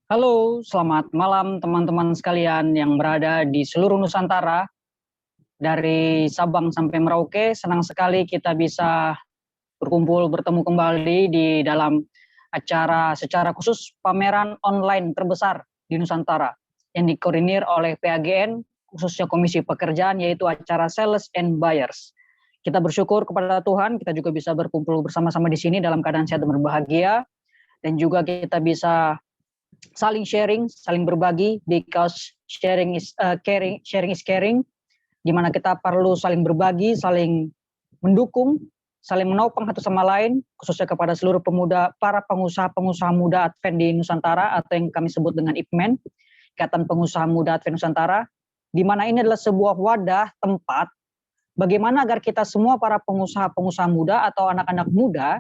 Halo, selamat malam teman-teman sekalian yang berada di seluruh Nusantara, dari Sabang sampai Merauke. Senang sekali kita bisa berkumpul bertemu kembali di dalam acara secara khusus pameran online terbesar di Nusantara yang dikoordinir oleh PAGN, khususnya Komisi Pekerjaan, yaitu acara Sales and Buyers. Kita bersyukur kepada Tuhan, kita juga bisa berkumpul bersama-sama di sini dalam keadaan sehat dan berbahagia, dan juga kita bisa saling sharing, saling berbagi, because sharing is caring, di mana kita perlu saling berbagi, saling mendukung, saling menopang satu sama lain, khususnya kepada seluruh pemuda, para pengusaha-pengusaha muda Advent di Nusantara, atau yang kami sebut dengan IPMEN, Ikatan Pengusaha Muda Advent Nusantara, di mana ini adalah sebuah wadah tempat bagaimana agar kita semua para pengusaha-pengusaha muda atau anak-anak muda,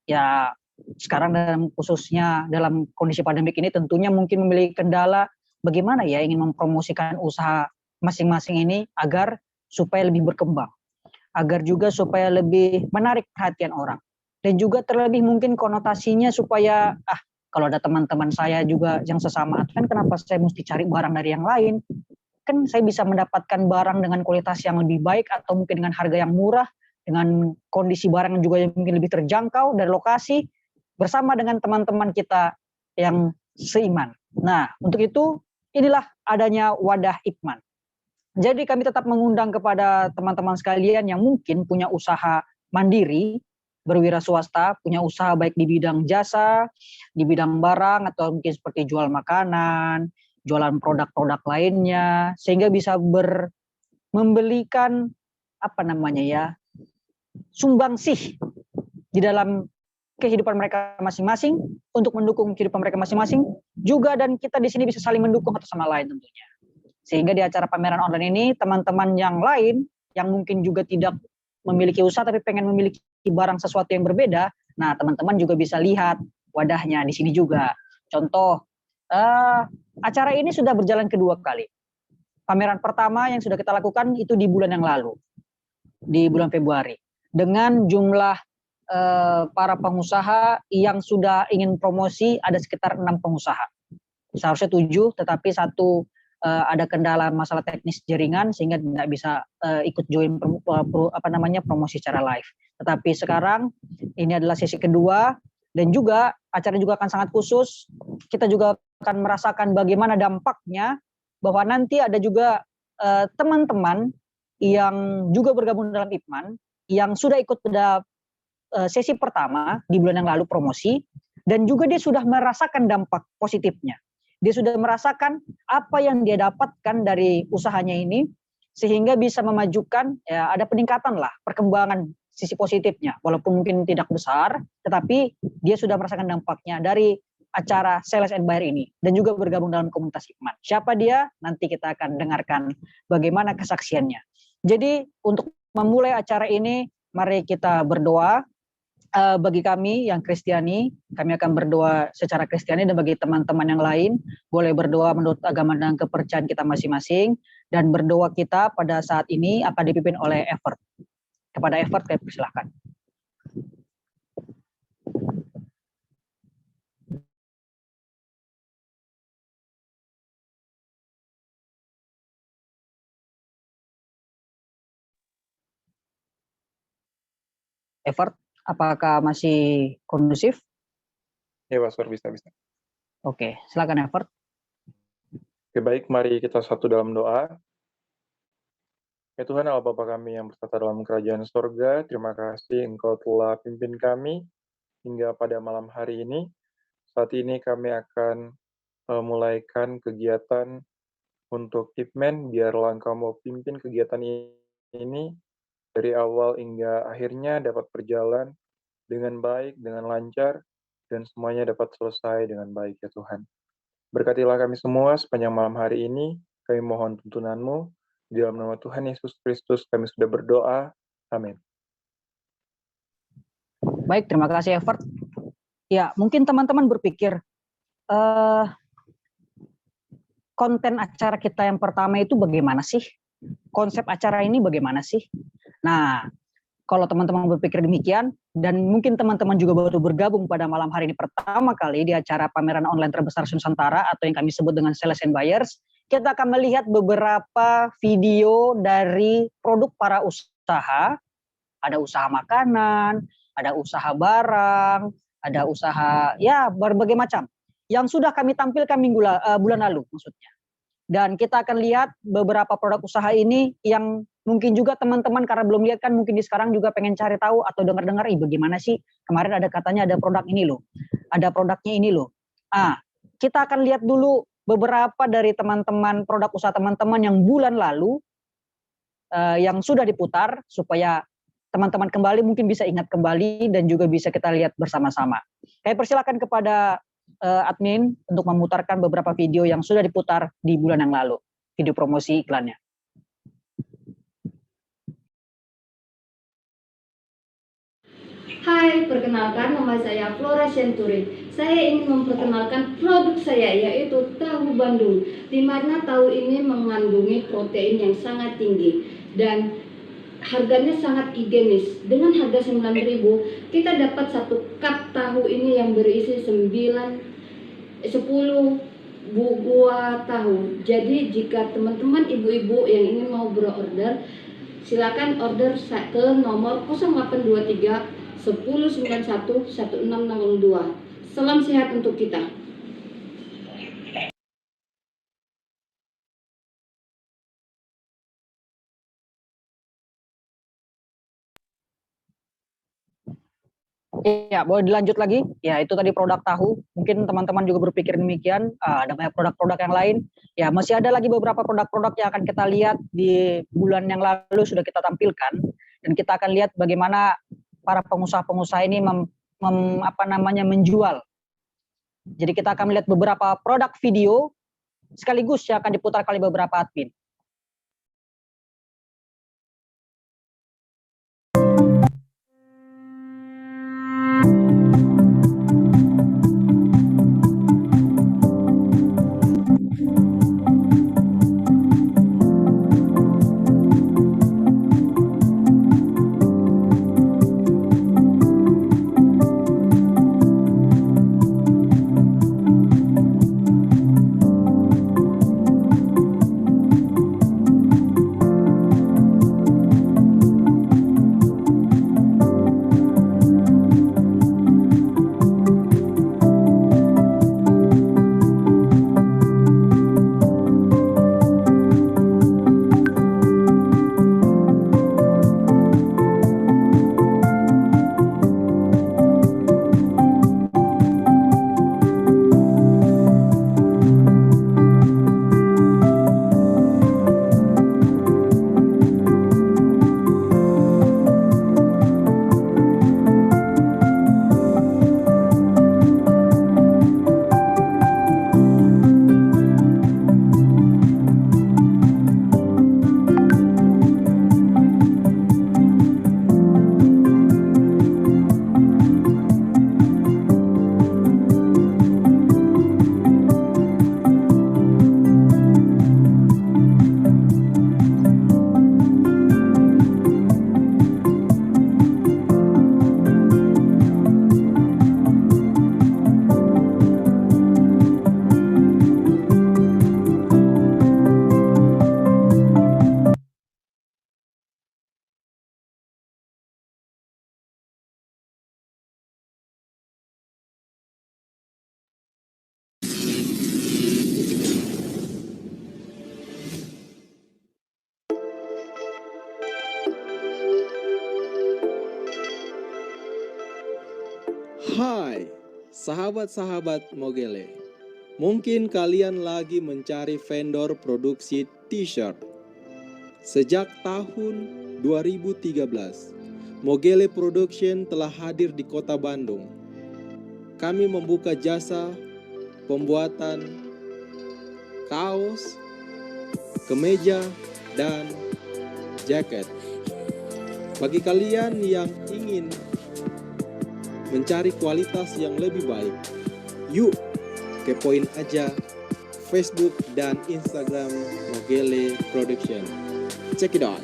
ya sekarang dalam khususnya dalam kondisi pandemik ini tentunya mungkin memiliki kendala bagaimana ya ingin mempromosikan usaha masing-masing ini agar supaya lebih berkembang, agar juga supaya lebih menarik perhatian orang, dan juga terlebih mungkin konotasinya supaya kalau ada teman-teman saya juga yang sesama Advent, kenapa saya mesti cari barang dari yang lain, kan saya bisa mendapatkan barang dengan kualitas yang lebih baik atau mungkin dengan harga yang murah, dengan kondisi barang yang juga mungkin lebih terjangkau dari lokasi, bersama dengan teman-teman kita yang seiman. Nah, untuk itu inilah adanya wadah IPMAN. Jadi kami tetap mengundang kepada teman-teman sekalian yang mungkin punya usaha mandiri, berwira swasta, punya usaha baik di bidang jasa, di bidang barang, atau mungkin seperti jual makanan, jualan produk-produk lainnya, sehingga bisa membelikan sumbangsih di dalam kehidupan mereka masing-masing, untuk mendukung kehidupan mereka masing-masing juga, dan kita di sini bisa saling mendukung satu sama lain tentunya. Sehingga di acara pameran online ini, teman-teman yang lain yang mungkin juga tidak memiliki usaha tapi pengen memiliki barang sesuatu yang berbeda, nah teman-teman juga bisa lihat wadahnya di sini juga. Contoh, acara ini sudah berjalan kedua kali. Pameran pertama yang sudah kita lakukan itu di bulan yang lalu, di bulan Februari, dengan jumlah para pengusaha yang sudah ingin promosi ada sekitar 6 pengusaha. Seharusnya 7, tetapi satu ada kendala masalah teknis jaringan sehingga tidak bisa ikut join promosi secara live. Tetapi sekarang ini adalah sesi kedua, dan juga acara juga akan sangat khusus. Kita juga akan merasakan bagaimana dampaknya, bahwa nanti ada juga teman-teman yang juga bergabung dalam IPMAN yang sudah ikut pada sesi pertama di bulan yang lalu promosi, dan juga dia sudah merasakan dampak positifnya. Dia sudah merasakan apa yang dia dapatkan dari usahanya ini, sehingga bisa memajukan, ya ada peningkatan lah, perkembangan sisi positifnya, walaupun mungkin tidak besar, tetapi dia sudah merasakan dampaknya dari acara Sales and Buyer ini, dan juga bergabung dalam komunitas IPMAN. Siapa dia? Nanti kita akan dengarkan bagaimana kesaksiannya. Jadi untuk memulai acara ini, mari kita berdoa. Bagi kami yang Kristiani, kami akan berdoa secara Kristiani, dan bagi teman-teman yang lain boleh berdoa menurut agama dan kepercayaan kita masing-masing. Dan berdoa kita pada saat ini akan dipimpin oleh Evert. Kepada Evert kami persilahkan. Evert, apakah masih kondusif? Ya, Pastor, bisa. Oke, silakan Evert. Oke, baik, mari kita satu dalam doa. Ya Tuhan Allah Bapa kami yang bertata dalam kerajaan sorga, terima kasih Engkau telah pimpin kami hingga pada malam hari ini. Saat ini kami akan mulaikan kegiatan untuk IPMEN, biarlah Engkau mau pimpin kegiatan ini dari awal hingga akhirnya dapat berjalan dengan baik, dengan lancar, dan semuanya dapat selesai dengan baik ya Tuhan. Berkatilah kami semua sepanjang malam hari ini, kami mohon tuntunan-Mu, di dalam nama Tuhan Yesus Kristus kami sudah berdoa, amin. Baik, terima kasih Evert. Ya, mungkin teman-teman berpikir, konten acara kita yang pertama itu bagaimana sih? Konsep acara ini bagaimana sih? Nah, Kalau teman-teman berpikir demikian, dan mungkin teman-teman juga baru bergabung pada malam hari ini pertama kali di acara pameran online terbesar Nusantara atau yang kami sebut dengan Sales and Buyers, kita akan melihat beberapa video dari produk para usaha. Ada usaha makanan, ada usaha barang, ada usaha ya berbagai macam yang sudah kami tampilkan bulan lalu maksudnya. Dan kita akan lihat beberapa produk usaha ini yang mungkin juga teman-teman karena belum lihat kan mungkin di sekarang juga pengen cari tahu atau dengar-dengar, bagaimana sih kemarin ada katanya ada produk ini loh, ada produknya ini loh. Kita akan lihat dulu beberapa dari teman-teman produk usaha teman-teman yang bulan lalu yang sudah diputar supaya teman-teman kembali mungkin bisa ingat kembali dan juga bisa kita lihat bersama-sama. Saya persilakan kepada admin untuk memutarkan beberapa video yang sudah diputar di bulan yang lalu, video promosi iklannya. Hai, perkenalkan nama saya Flora Centuri. Saya ingin memperkenalkan produk saya yaitu tahu Bandung, di mana tahu ini mengandungi protein yang sangat tinggi dan harganya sangat higienis. Dengan harga 9.000 kita dapat 1 cup tahu ini yang berisi 10 buah tahu. Jadi jika teman-teman ibu-ibu yang ingin mau berorder, silakan order ke nomor 0823 1091 1602. Salam sehat untuk kita. Ya, boleh dilanjut lagi. Ya, itu tadi produk tahu. Mungkin teman-teman juga berpikir demikian. Ada banyak produk-produk yang lain. Ya, masih ada lagi beberapa produk-produk yang akan kita lihat di bulan yang lalu sudah kita tampilkan. Dan kita akan lihat bagaimana para pengusaha-pengusaha ini menjual. Jadi kita akan melihat beberapa produk video sekaligus yang akan diputar kali beberapa admin. Hai, sahabat-sahabat Mogele. Mungkin kalian lagi mencari vendor produksi t-shirt. Sejak tahun 2013, Mogele Production telah hadir di kota Bandung. Kami membuka jasa pembuatan kaos, kemeja, dan jaket. Bagi kalian yang ingin mencari kualitas yang lebih baik, yuk kepoin aja Facebook dan Instagram Mogele Production. Check it out.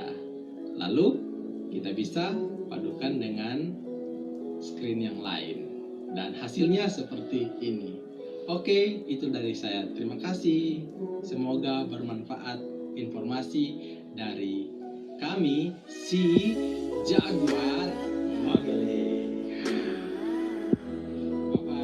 saja. Lalu kita bisa padukan dengan screen yang lain. Dan hasilnya seperti ini. Oke, itu dari saya. Terima kasih. Semoga bermanfaat informasi dari kami si Jaguar Family. Bye-bye.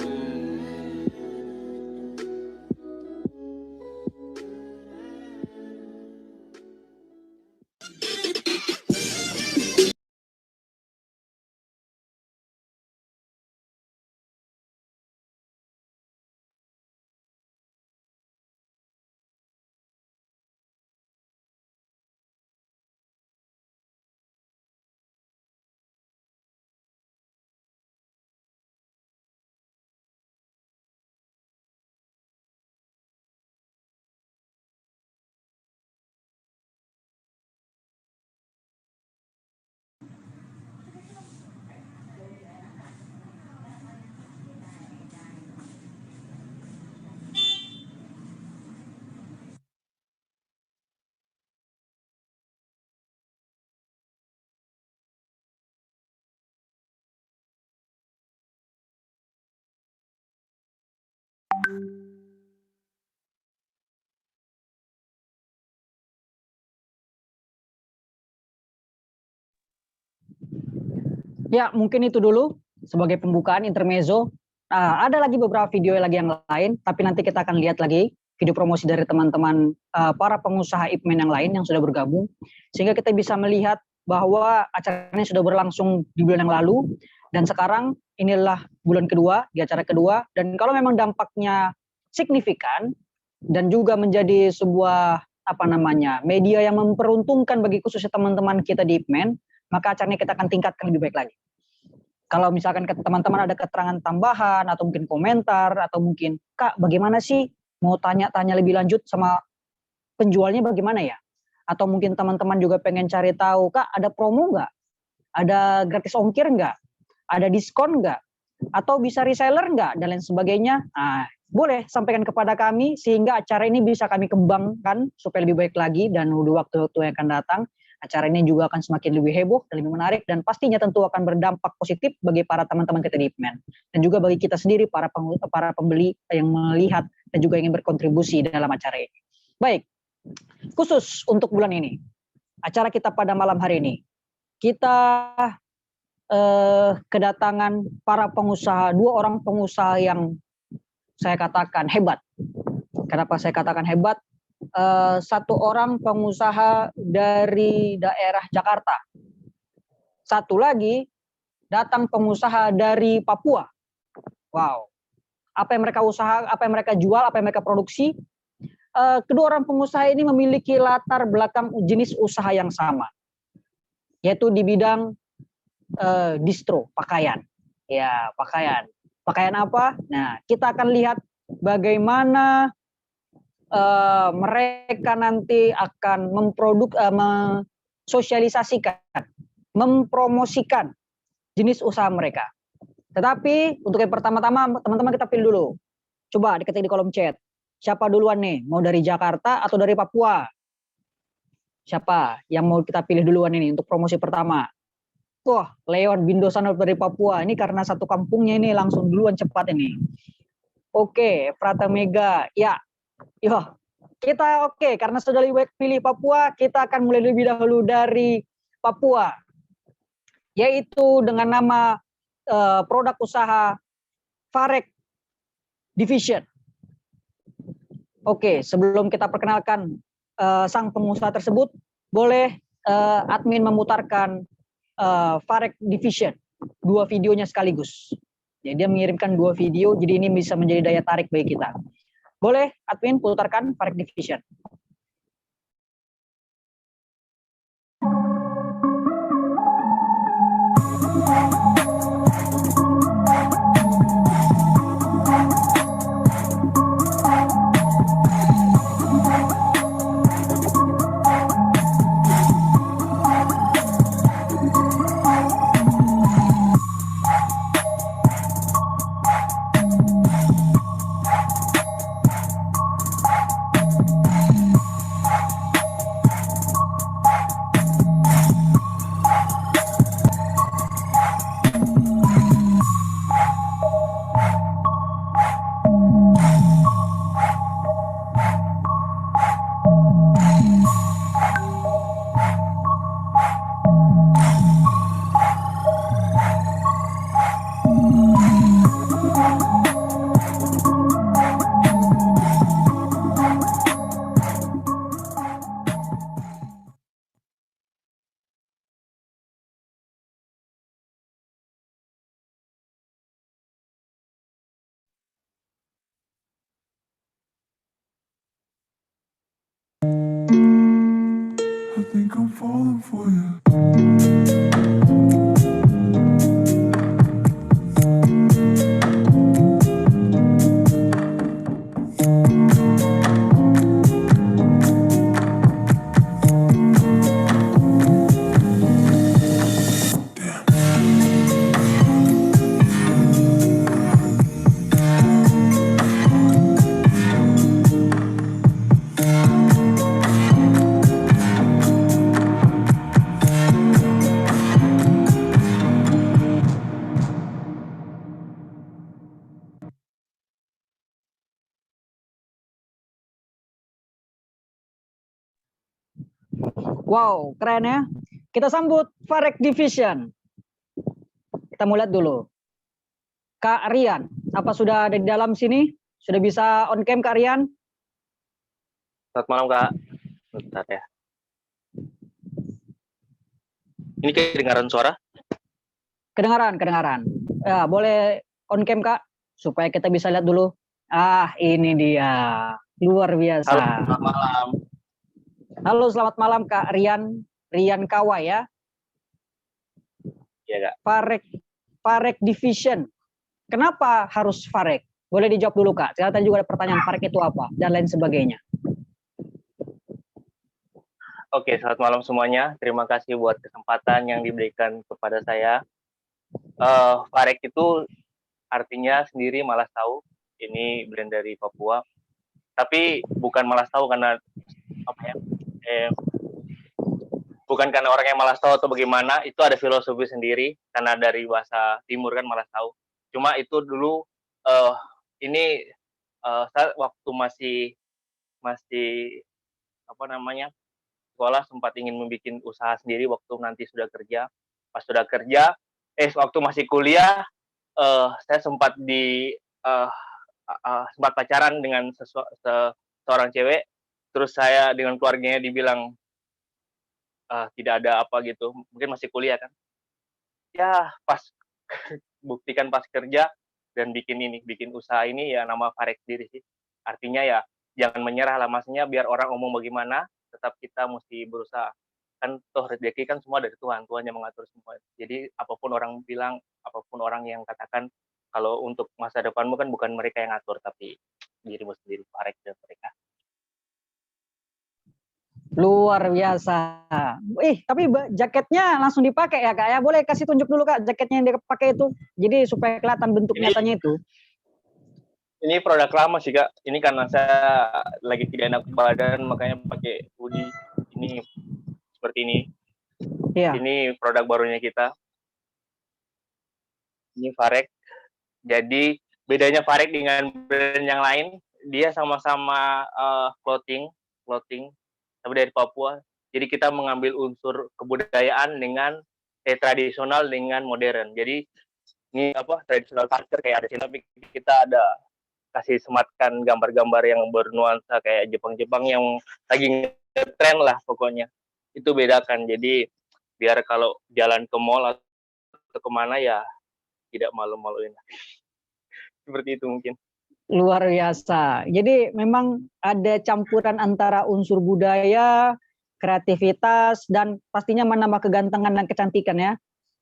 Ya, mungkin itu dulu sebagai pembukaan intermezzo. Ada lagi beberapa video lagi yang lain, tapi nanti kita akan lihat lagi video promosi dari teman-teman para pengusaha IPMEN yang lain yang sudah bergabung, sehingga kita bisa melihat bahwa acaranya sudah berlangsung di bulan yang lalu, dan sekarang inilah bulan kedua, di acara kedua, dan kalau memang dampaknya signifikan, dan juga menjadi sebuah media yang memperuntungkan bagi khususnya teman-teman kita di IPMEN, maka acaranya kita akan tingkatkan lebih baik lagi. Kalau misalkan teman-teman ada keterangan tambahan atau mungkin komentar atau mungkin, Kak, bagaimana sih mau tanya-tanya lebih lanjut sama penjualnya bagaimana ya? Atau mungkin teman-teman juga pengen cari tahu, Kak, ada promo nggak? Ada gratis ongkir nggak? Ada diskon nggak? Atau bisa reseller nggak? Dan lain sebagainya. Nah, boleh sampaikan kepada kami sehingga acara ini bisa kami kembangkan supaya lebih baik lagi, dan di waktu-waktu yang akan datang acara ini juga akan semakin lebih heboh dan lebih menarik, dan pastinya tentu akan berdampak positif bagi para teman-teman kita di IPMEN, dan juga bagi kita sendiri para pembeli yang melihat dan juga ingin berkontribusi dalam acara ini. Baik, khusus untuk bulan ini, acara kita pada malam hari ini, kita kedatangan para pengusaha, 2 orang pengusaha yang saya katakan hebat. Kenapa saya katakan hebat? 1 orang pengusaha dari daerah Jakarta. 1 lagi datang pengusaha dari Papua. Wow. Apa yang mereka usaha, apa yang mereka jual, apa yang mereka produksi. Kedua orang pengusaha ini memiliki latar belakang jenis usaha yang sama, yaitu di bidang distro, pakaian. Ya, pakaian. Pakaian apa? Nah, kita akan lihat bagaimana mereka nanti akan mensosialisasikan, mempromosikan jenis usaha mereka. Tetapi untuk yang pertama-tama, teman-teman kita pilih dulu. Coba diketik di kolom chat. Siapa duluan nih? Mau dari Jakarta atau dari Papua? Siapa yang mau kita pilih duluan ini untuk promosi pertama? Wah, Leon Bindosano dari Papua. Ini karena satu kampungnya ini langsung duluan cepat ini. Oke, Pratamega. Ya, yo, kita oke, karena sudah pilih Papua, kita akan mulai lebih dahulu dari Papua, yaitu dengan nama produk usaha Farek Division. Oke, sebelum kita perkenalkan sang pengusaha tersebut, boleh admin memutarkan Farek Division, 2 videonya sekaligus. Jadi dia mengirimkan 2 video, jadi ini bisa menjadi daya tarik bagi kita. Boleh admin putarkan Farek Division. I think I'm falling for you. Wow, keren ya. Kita sambut Farek Division. Kita mulai dulu. Kak Rian, apa sudah ada di dalam sini? Sudah bisa on cam Kak Rian? Selamat malam Kak. Bentar ya. Ini kedengaran suara? Kedengaran. Ya, boleh on cam Kak, supaya kita bisa lihat dulu. Ah, ini dia. Luar biasa. Halo, selamat malam. Halo, selamat malam Kak Rian Kawa ya. Iya Kak. Farek Division. Kenapa harus Farek? Boleh dijawab dulu Kak. Ternyata juga ada pertanyaan Farek itu apa dan lain sebagainya. Oke, selamat malam semuanya. Terima kasih buat kesempatan yang diberikan kepada saya. Farek itu artinya sendiri malas tahu. Ini brand dari Papua. Tapi bukan malas tahu karena apa ya? Bukan karena orang yang malas tahu atau bagaimana. Itu ada filosofi sendiri karena dari bahasa Timur kan malas tahu. Cuma itu dulu saya waktu masih apa namanya? Sekolah sempat ingin membuat usaha sendiri waktu nanti sudah kerja. Pas sudah kerja, waktu masih kuliah, saya sempat sempat pacaran dengan seorang cewek. Terus saya dengan keluarganya dibilang tidak ada apa gitu. Mungkin masih kuliah kan. Ya pas buktikan pas kerja dan bikin usaha ini ya nama Farek sendiri sih. Artinya ya jangan menyerah lah, maksudnya biar orang ngomong bagaimana, tetap kita mesti berusaha. Kan toh rezeki kan semua dari Tuhan yang mengatur semua. Jadi apapun orang bilang, apapun orang yang katakan, kalau untuk masa depanmu kan bukan mereka yang ngatur, tapi dirimu sendiri, Farek dan mereka. Luar biasa. Tapi jaketnya langsung dipakai ya Kak ya. Boleh kasih tunjuk dulu Kak jaketnya yang dipakai itu. Jadi supaya kelihatan bentuk nyatanya itu. Ini produk lama sih Kak. Ini karena saya lagi tidak enak badan makanya pakai hoodie ini seperti ini. Iya. Ini produk barunya kita. Ini Farek. Jadi bedanya Farek dengan brand yang lain, dia sama-sama clothing tapi dari Papua. Jadi kita mengambil unsur kebudayaan dengan tradisional dengan modern. Jadi ini tradisional culture kayak ada sini, tapi kita ada kasih sematkan gambar-gambar yang bernuansa kayak Jepang-Jepang yang lagi ngetren lah pokoknya. Itu bedakan. Jadi biar kalau jalan ke mall atau kemana ya tidak malu-maluin. Seperti itu mungkin. Luar biasa. Jadi memang ada campuran antara unsur budaya, kreativitas, dan pastinya menambah kegantengan dan kecantikan ya.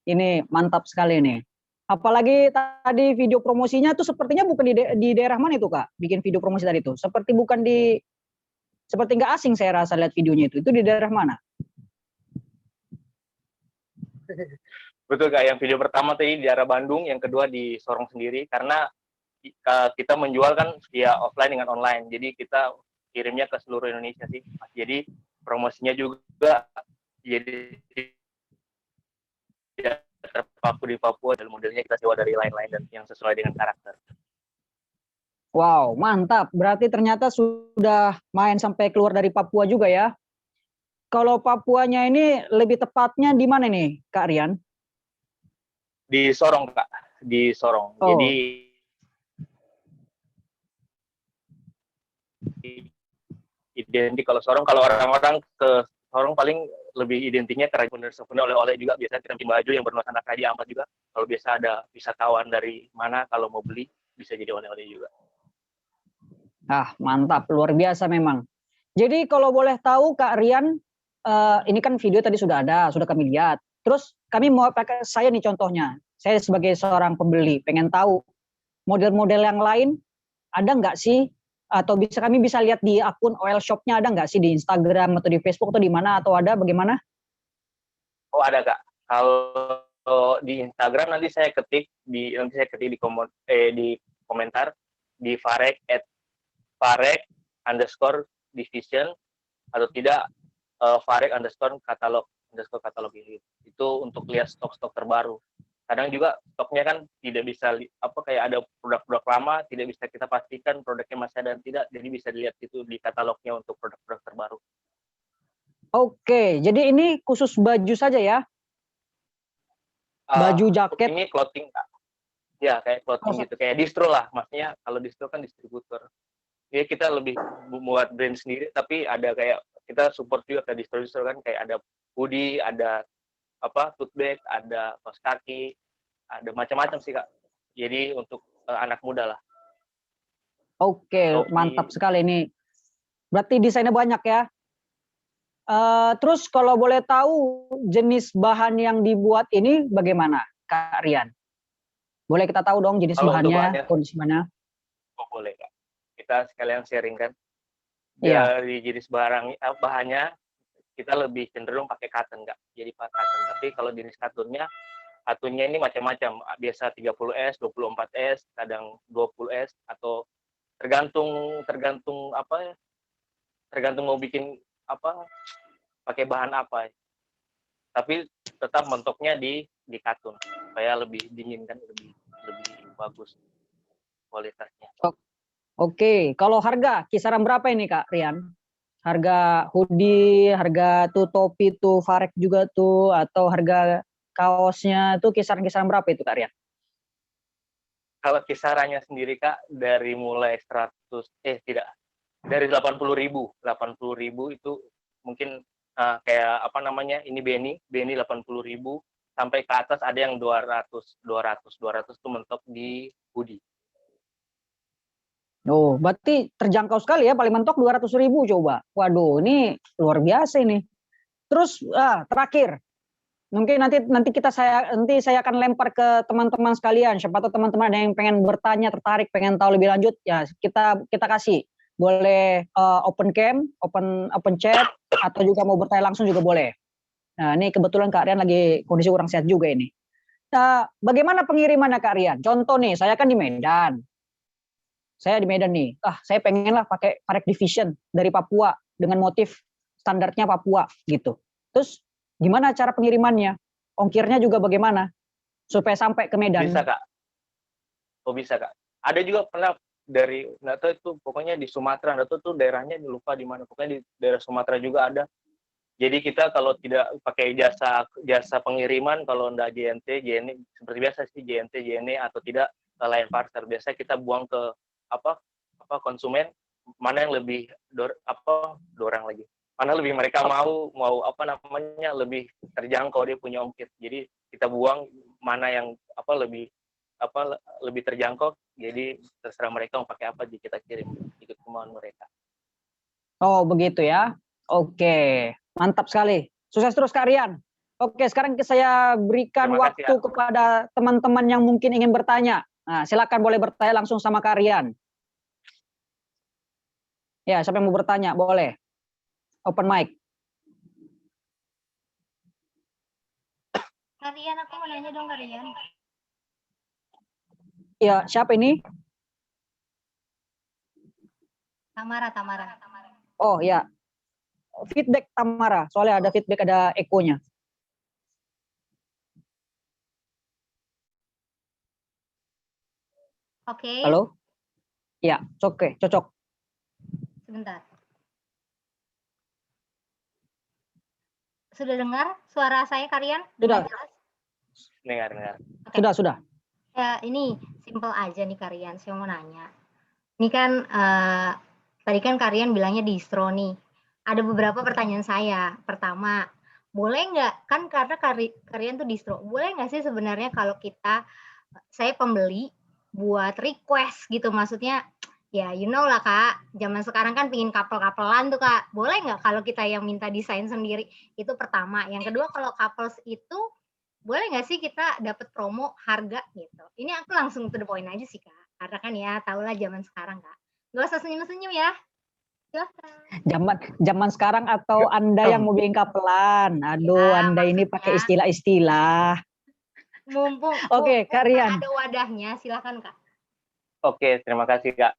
Ini mantap sekali nih. Apalagi tadi video promosinya tuh sepertinya bukan di daerah mana itu Kak? Bikin video promosi tadi itu. Seperti nggak asing saya rasa lihat videonya itu. Itu di daerah mana? Betul Kak, yang video pertama tadi di daerah Bandung, yang kedua di Sorong sendiri, karena kita menjual kan via offline dengan online, jadi kita kirimnya ke seluruh Indonesia sih. Jadi promosinya juga jadi tidak terpaku di Papua, dan modelnya kita sewa dari lain-lain dan yang sesuai dengan karakter. Wow, mantap. Berarti ternyata sudah main sampai keluar dari Papua juga ya. Kalau Papuanya ini lebih tepatnya di mana nih, Kak Rian? Di Sorong, Kak. Di Sorong. Oh. Jadi identik kalau Sorong, kalau orang-orang ke Sorong paling lebih identiknya kerajinan souvenir, oleh-oleh juga. Biasanya kita bikin baju yang bernuansa Raja Ampat juga. Kalau biasa ada wisatawan dari mana, kalau mau beli bisa jadi oleh-oleh juga. Ah, mantap, luar biasa memang. Jadi kalau boleh tahu Kak Rian, ini kan video tadi sudah ada, sudah kami lihat. Terus kami mau pakai saya nih contohnya. Saya sebagai seorang pembeli pengen tahu model-model yang lain ada nggak sih? Atau kami bisa lihat di akun OL Shop-nya ada nggak sih di Instagram atau di Facebook atau di mana atau ada bagaimana? Oh ada Kak. Kalau di Instagram nanti saya ketik di komentar di @farek_division atau tidak @farek_katalog itu untuk lihat stok-stok terbaru. Kadang juga stoknya kan tidak bisa kayak ada produk-produk lama tidak bisa kita pastikan produknya masih ada dan tidak, jadi bisa dilihat itu di katalognya untuk produk-produk terbaru. Oke, jadi ini khusus baju saja ya? Baju jaket? Ini clothing Kak. Ya kayak clothing gitu, kayak distro lah, maksudnya kalau distro kan distributor. Ya kita lebih buat brand sendiri, tapi ada kayak kita support juga ke distro kan, kayak ada hoodie, ada tote bag, ada kaos kaki, ada macam-macam sih Kak. Jadi untuk anak muda lah. Oke, Topi. mantap sekali ini. Berarti desainnya banyak ya? Terus kalau boleh tahu jenis bahan yang dibuat ini bagaimana Kak Rian? Boleh kita tahu dong jenis bahannya, kondisi mana? Oh boleh Kak. Kita sekalian sharing kan. Iya. Dari jenis bahannya kita lebih cenderung pakai cotton Kak. Jadi pakai cotton. Tapi kalau jenis katunnya ini macam-macam. Biasa 30S, 24S, kadang 20S atau tergantung mau bikin pakai bahan apa. Tapi tetap mentoknya di katun supaya lebih dingin kan, lebih bagus kualitasnya. Oke, kalau harga kisaran berapa ini Kak Rian? Harga hoodie, harga tuh topi tuh Farek juga tuh, atau harga kaosnya tuh kisaran berapa itu Kak Rian? Kalau kisarannya sendiri Kak dari mulai dari 80.000 itu mungkin kayak ini Benny 80.000 sampai ke atas ada yang 200 itu mentok di hoodie. Oh, berarti terjangkau sekali ya, paling mentok 200.000 coba. Waduh, ini luar biasa ini. Terus terakhir, mungkin nanti saya akan lempar ke teman-teman sekalian. Siapa tahu teman-teman ada yang pengen bertanya, tertarik, pengen tahu lebih lanjut, ya kita kasih. Boleh open cam, open chat, atau juga mau bertanya langsung juga boleh. Nah, ini kebetulan Kak Rian lagi kondisi kurang sehat juga ini. Nah, bagaimana pengirimannya Kak Rian? Contoh nih, saya kan di Medan. Saya di Medan nih, saya pengen lah pakai Farek Division dari Papua dengan motif standarnya Papua gitu. Terus gimana cara pengirimannya? Ongkirnya juga bagaimana? Supaya sampai ke Medan. Bisa Kak. Oh bisa Kak. Ada juga pernah nggak tahu itu pokoknya di Sumatera, nggak tahu tuh daerahnya lupa di mana. Pokoknya di daerah Sumatera juga ada. Jadi kita kalau tidak pakai jasa pengiriman, kalau nggak JNE seperti biasa sih JNE atau tidak Lion Parcel. Biasa kita buang ke konsumen mana yang lebih mana lebih mereka mau lebih terjangkau dia punya ongkir. Jadi kita buang mana yang lebih terjangkau, jadi terserah mereka mau pakai apa, jadi kita kirim ikut kemauan mereka. Oh begitu ya, oke, mantap sekali, sukses terus Kak Rian. Oke, sekarang saya berikan waktu kepada teman-teman yang mungkin ingin bertanya. Nah, silakan boleh bertanya langsung sama Kak Rian. Ya, siapa yang mau bertanya boleh, open mic. Kak Rian, aku mau nanya dong Kak Rian. Ya, siapa ini? Tamara. Oh ya, feedback Tamara, soalnya ada feedback, ada ekonya. Oke. Halo? Ya, oke, cocok. Sebentar. Sudah dengar suara saya Kak Rian? Sudah. Dengar. Okay. Sudah. Ya, ini simple aja nih Kak Rian, saya mau nanya. Ini kan tadi kan Kak Rian bilangnya distro nih. Ada beberapa pertanyaan saya. Pertama, boleh nggak, kan karena Kak Rian tuh distro, boleh nggak sih sebenarnya kalau saya pembeli buat request gitu, maksudnya Ya, you know lah Kak, zaman sekarang kan pingin couple-couplean tuh Kak. Boleh nggak kalau kita yang minta desain sendiri? Itu pertama. Yang kedua kalau couples itu, boleh nggak sih kita dapat promo harga gitu? Ini aku langsung to the point aja sih Kak. Karena kan ya, tahulah zaman sekarang Kak. Nggak usah senyum-senyum ya. Silahkan. Zaman sekarang atau Anda yang mau bikin kapelan? Aduh, Ya, Anda ini pakai maksudnya istilah-istilah. mumpung Oke, Kak Rian. ada wadahnya, silakan Kak. Oke, terima kasih Kak.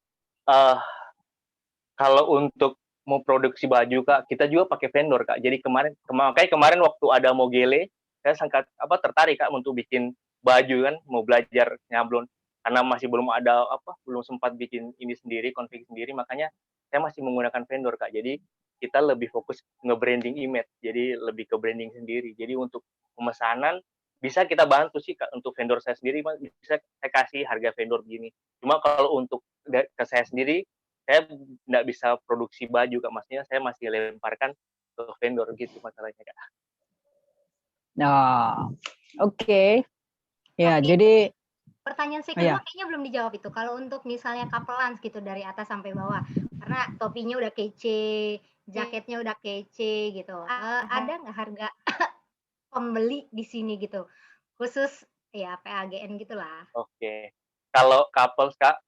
Kalau untuk mau produksi baju Kak, kita juga pakai vendor Kak. Jadi makanya kemarin waktu ada Mogele, saya sangat tertarik Kak untuk bikin baju kan, mau belajar nyablon karena masih belum sempat bikin ini sendiri, konfig sendiri, makanya saya masih menggunakan vendor Kak. Jadi kita lebih fokus nge-branding image, jadi lebih ke branding sendiri. Jadi untuk pemesanan bisa kita bantu sih Kak, untuk vendor saya sendiri bisa saya kasih harga vendor gini. Cuma kalau untuk ke saya sendiri, saya nggak bisa produksi baju Kak, maksudnya saya masih lemparkan ke vendor gitu masalahnya Kak. Nah, oke. Ya, Tapi jadi pertanyaan saya kedua kayaknya belum dijawab itu. Kalau untuk misalnya couplean gitu dari atas sampai bawah, karena topinya udah kece, jaketnya udah kece gitu. Ada nggak harga pembeli di sini gitu? Khusus ya PAGN gitulah. Oke. Kalau couples Kak,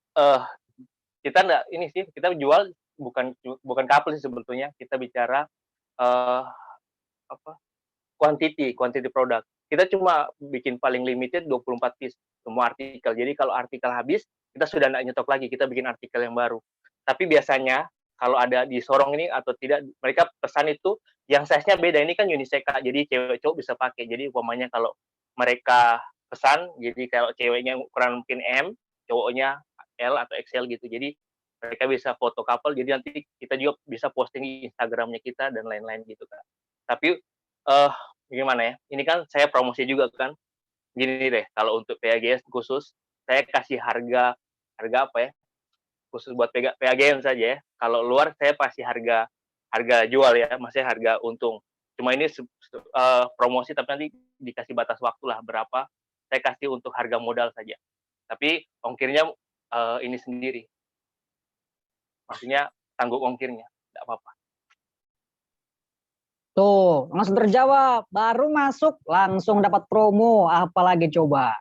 kita nggak ini sih, kita jual bukan couple sih sebetulnya. Kita bicara quantity produk. Kita cuma bikin paling limited 24 piece semua artikel. Jadi kalau artikel habis, kita sudah nggak nyetok lagi, kita bikin artikel yang baru. Tapi biasanya kalau ada di Sorong ini atau tidak, mereka pesan itu yang size-nya beda. Ini kan unisex Kak, jadi cewek cowok bisa pakai. Jadi umpamanya kalau mereka pesan, jadi kalau ceweknya ukuran mungkin M, cowoknya L atau XL gitu. Jadi mereka bisa foto couple, jadi nanti kita juga bisa posting di Instagramnya kita dan lain-lain gitu Kak. Tapi gimana ya? Ini kan saya promosi juga kan. Gini deh, kalau untuk PAGN khusus, saya kasih harga apa ya? Khusus buat PAGN saja ya. Kalau luar saya pasti harga jual ya, maksudnya harga untung. Cuma ini promosi tapi nanti dikasih batas waktu lah berapa. Saya kasih untuk harga modal saja. Tapi ongkirnya ini sendiri. Maksudnya tanggung ongkirnya, enggak apa-apa. tuh, langsung terjawab. Baru masuk, langsung dapat promo. Apalagi coba.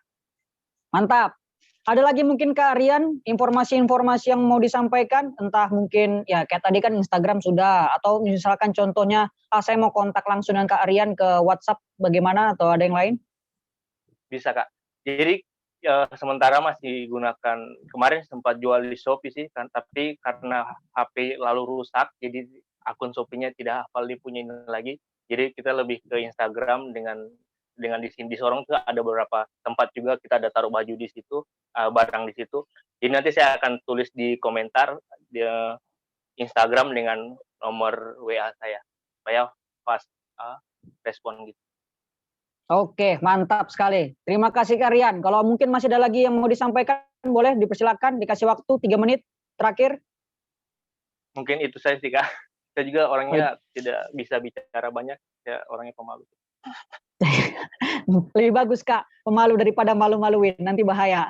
Mantap. Ada lagi mungkin Kak Rian, informasi-informasi yang mau disampaikan? Entah mungkin, ya kayak tadi kan Instagram sudah. Atau misalkan contohnya, saya mau kontak langsung dengan Kak Rian ke WhatsApp. Bagaimana? Atau ada yang lain? Bisa Kak. Jadi sementara masih gunakan, kemarin sempat jual di Shopee sih kan, tapi karena HP lalu rusak, jadi akun Shopee-nya tidak hafal dipunyain lagi. Jadi kita lebih ke Instagram dengan di sini di Sorong tuh ada beberapa tempat juga kita ada taruh baju di situ, barang di situ. Jadi nanti saya akan tulis di komentar di Instagram dengan nomor WA saya supaya fast respon gitu. Oke, mantap sekali. Terima kasih Kak Rian. Kalau mungkin masih ada lagi yang mau disampaikan, boleh dipersilakan, dikasih waktu 3 menit terakhir. Mungkin itu saya sih Kak. Saya juga orangnya tidak bisa bicara banyak, saya orangnya pemalu. Lebih bagus Kak, pemalu daripada malu-maluin, nanti bahaya.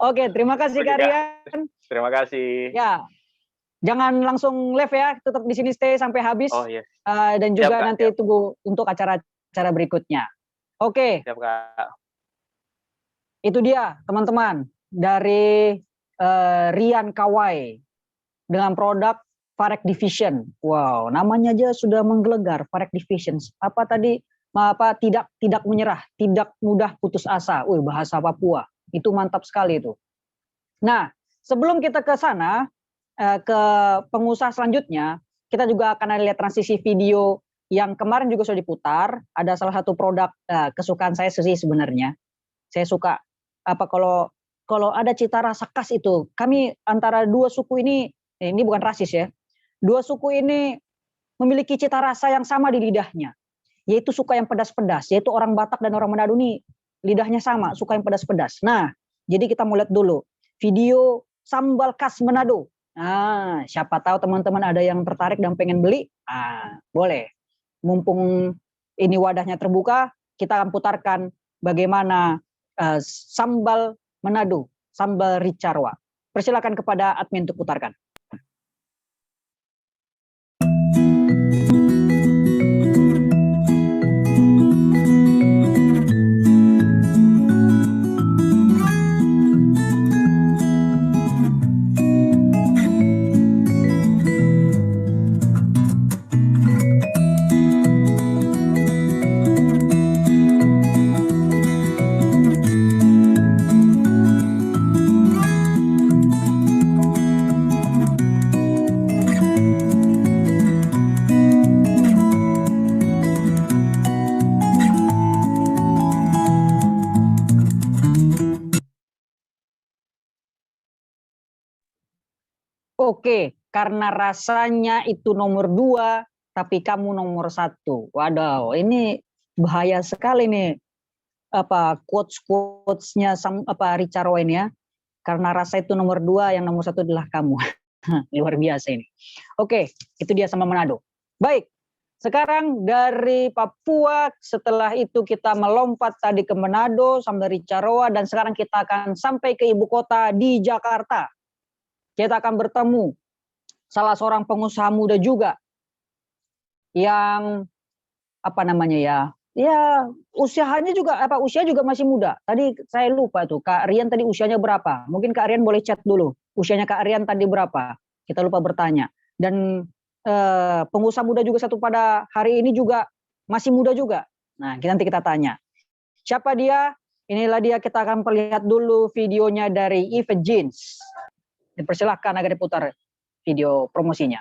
Oke, terima kasih Kak Rian. Terima kasih. Ya, jangan langsung live ya, tetap di sini stay sampai habis. Oh yes. Dan juga Siap, Kak, nanti tunggu untuk acara berikutnya. Oke. Siap Kak. Itu dia teman-teman dari Rian Kawai dengan produk Farek Division. Wow, namanya aja sudah menggelegar, Farek Division. Apa tadi? Tidak menyerah, tidak mudah putus asa. Bahasa Papua. Itu mantap sekali itu. Nah, sebelum kita ke sana, ke pengusaha selanjutnya, kita juga akan lihat transisi video yang kemarin juga sudah diputar. Ada salah satu produk kesukaan saya sih sebenarnya. Saya suka kalau ada cita rasa khas itu. Kami antara dua suku ini bukan rasis ya. Dua suku ini memiliki cita rasa yang sama di lidahnya, yaitu suka yang pedas-pedas. Yaitu orang Batak dan orang Manado ini lidahnya sama, suka yang pedas-pedas. Nah, jadi kita mau lihat dulu video sambal khas Manado. Nah, siapa tahu teman-teman ada yang tertarik dan pengen beli, boleh. Mumpung ini wadahnya terbuka, kita akan putarkan bagaimana sambal Manado, sambal Ricarwa. Persilakan kepada admin untuk putarkan. Oke, karena rasanya itu nomor 2, tapi kamu nomor 1. Waduh, ini bahaya sekali nih. Quotes-nya Richard Owen ya. Karena rasa itu nomor 2, yang nomor 1 adalah kamu. Luar biasa ini. Oke, itu dia sama Manado. Baik, sekarang dari Papua, setelah itu kita melompat tadi ke Manado sampai Ricaroa, dan sekarang kita akan sampai ke ibu kota di Jakarta. Kita akan bertemu salah seorang pengusaha muda juga yang usia juga masih muda. Tadi saya lupa tuh Kak Rian tadi usianya berapa? Mungkin Kak Rian boleh chat dulu. Usianya Kak Rian tadi berapa? Kita lupa bertanya. Dan pengusaha muda juga satu pada hari ini juga masih muda juga. Nah, nanti kita tanya. Siapa dia? Inilah dia, kita akan perlihat dulu videonya dari Eve Jeans. Dipersilahkan agar diputar video promosinya.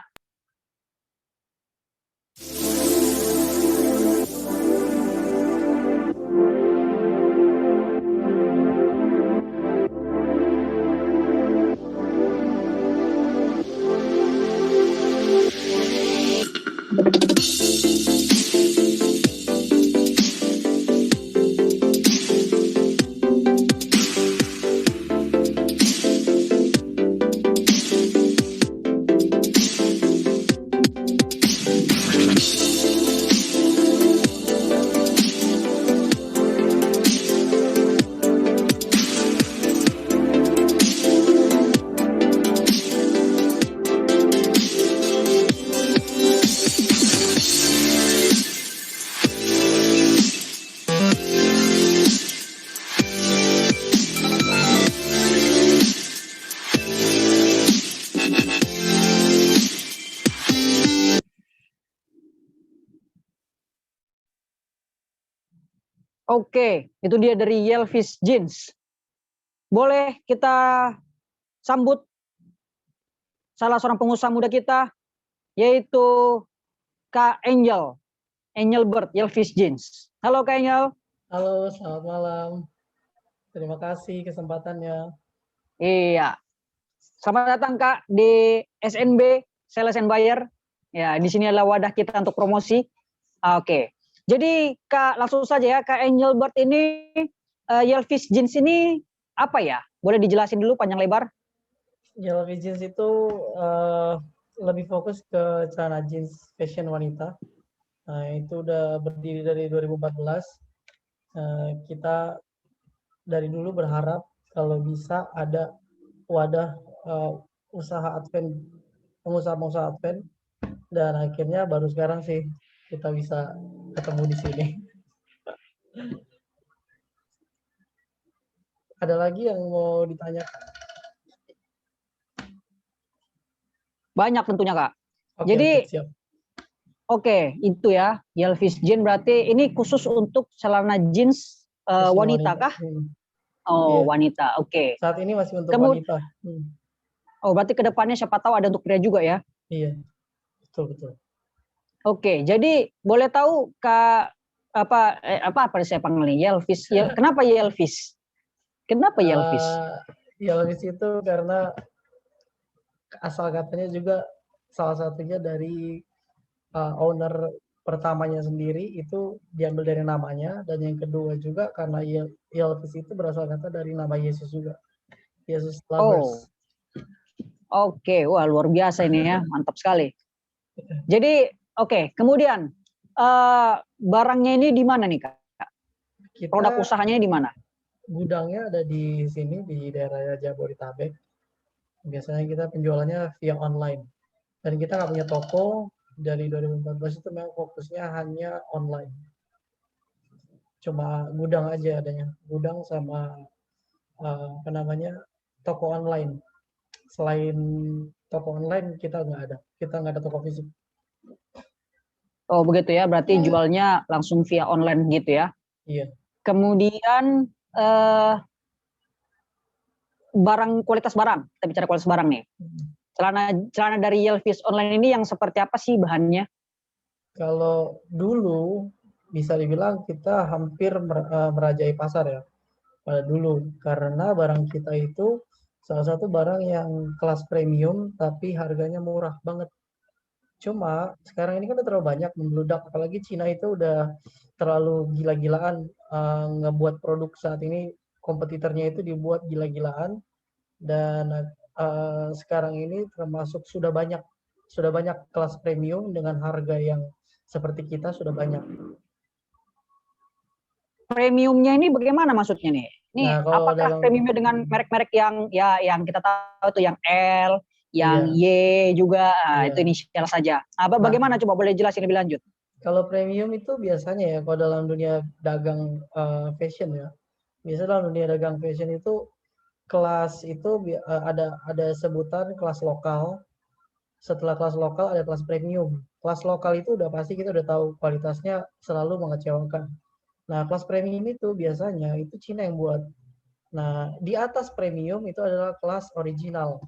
Oke, itu dia dari Yelvis Jeans. Boleh kita sambut salah seorang pengusaha muda kita, yaitu Kak Angel Bird, Yelvis Jeans. Halo Kak Angel. Halo, selamat malam. Terima kasih kesempatannya. Iya. Selamat datang Kak di SNB, Sales and Buyer. Ya, di sini adalah wadah kita untuk promosi. Oke. Jadi Kak, langsung saja ya, Kak Angel Bird ini, Yelvis Jeans ini apa ya? Boleh dijelasin dulu panjang lebar? Yelvis Jeans itu lebih fokus ke celana jeans fashion wanita. Itu udah berdiri dari 2014. Kita dari dulu berharap kalau bisa ada wadah pengusaha advent, dan akhirnya baru sekarang sih kita bisa ketemu di sini. Ada lagi yang mau ditanya? Banyak tentunya Kak. Oke, Jadi, siap. Oke, itu ya, Yelvis Jeans berarti ini khusus untuk celana jeans wanita kah? Oh, iya. Wanita, oke. Saat ini masih untuk wanita. Oh, berarti kedepannya siapa tahu ada untuk pria juga ya? Iya, betul. Oke, jadi boleh tahu Kak apa saya panggil Yelvis? Kenapa Yelvis? Kenapa Yelvis? Yelvis itu karena asal katanya juga salah satunya dari owner pertamanya sendiri itu diambil dari namanya, dan yang kedua juga karena Yelvis itu berasal kata dari nama Yesus juga. Yesus Lovers. Oke, wah luar biasa ini ya, mantap sekali. Jadi oke, kemudian barangnya ini di mana nih Kak? Produk usahanya di mana? Gudangnya ada di sini di daerah Jabodetabek. Biasanya kita penjualannya via online. Dan kita nggak punya toko, dari 2014 itu memang fokusnya hanya online. Cuma gudang aja adanya, gudang sama toko online. Selain toko online kita nggak ada toko fisik. Oh begitu ya, berarti jualnya langsung via online gitu ya. Iya. Kemudian kualitas barang, kita bicara kualitas barang nih. Celana dari Yelvis online ini yang seperti apa sih bahannya? Kalau dulu bisa dibilang kita hampir merajai pasar ya pada dulu, karena barang kita itu salah satu barang yang kelas premium tapi harganya murah banget. Cuma sekarang ini kan udah terlalu banyak membludak, apalagi Cina itu udah terlalu gila-gilaan ngebuat produk saat ini, kompetitornya itu dibuat gila-gilaan, dan sekarang ini termasuk sudah banyak kelas premium dengan harga yang seperti kita sudah banyak. Premiumnya ini bagaimana maksudnya nih? Ini Nah, kalau apakah premiumnya dengan merek-merek yang kita tahu tuh yang L, yang Y juga, itu inisial saja. Bagaimana coba boleh jelasin lebih lanjut? Kalau premium itu biasanya ya, kalau dalam dunia dagang fashion ya, biasanya dalam dunia dagang fashion itu kelas itu ada sebutan kelas lokal. Setelah kelas lokal ada kelas premium. Kelas lokal itu udah pasti kita udah tahu kualitasnya selalu mengecewakan. Nah, kelas premium itu biasanya itu Cina yang buat. Nah, di atas premium itu adalah kelas original.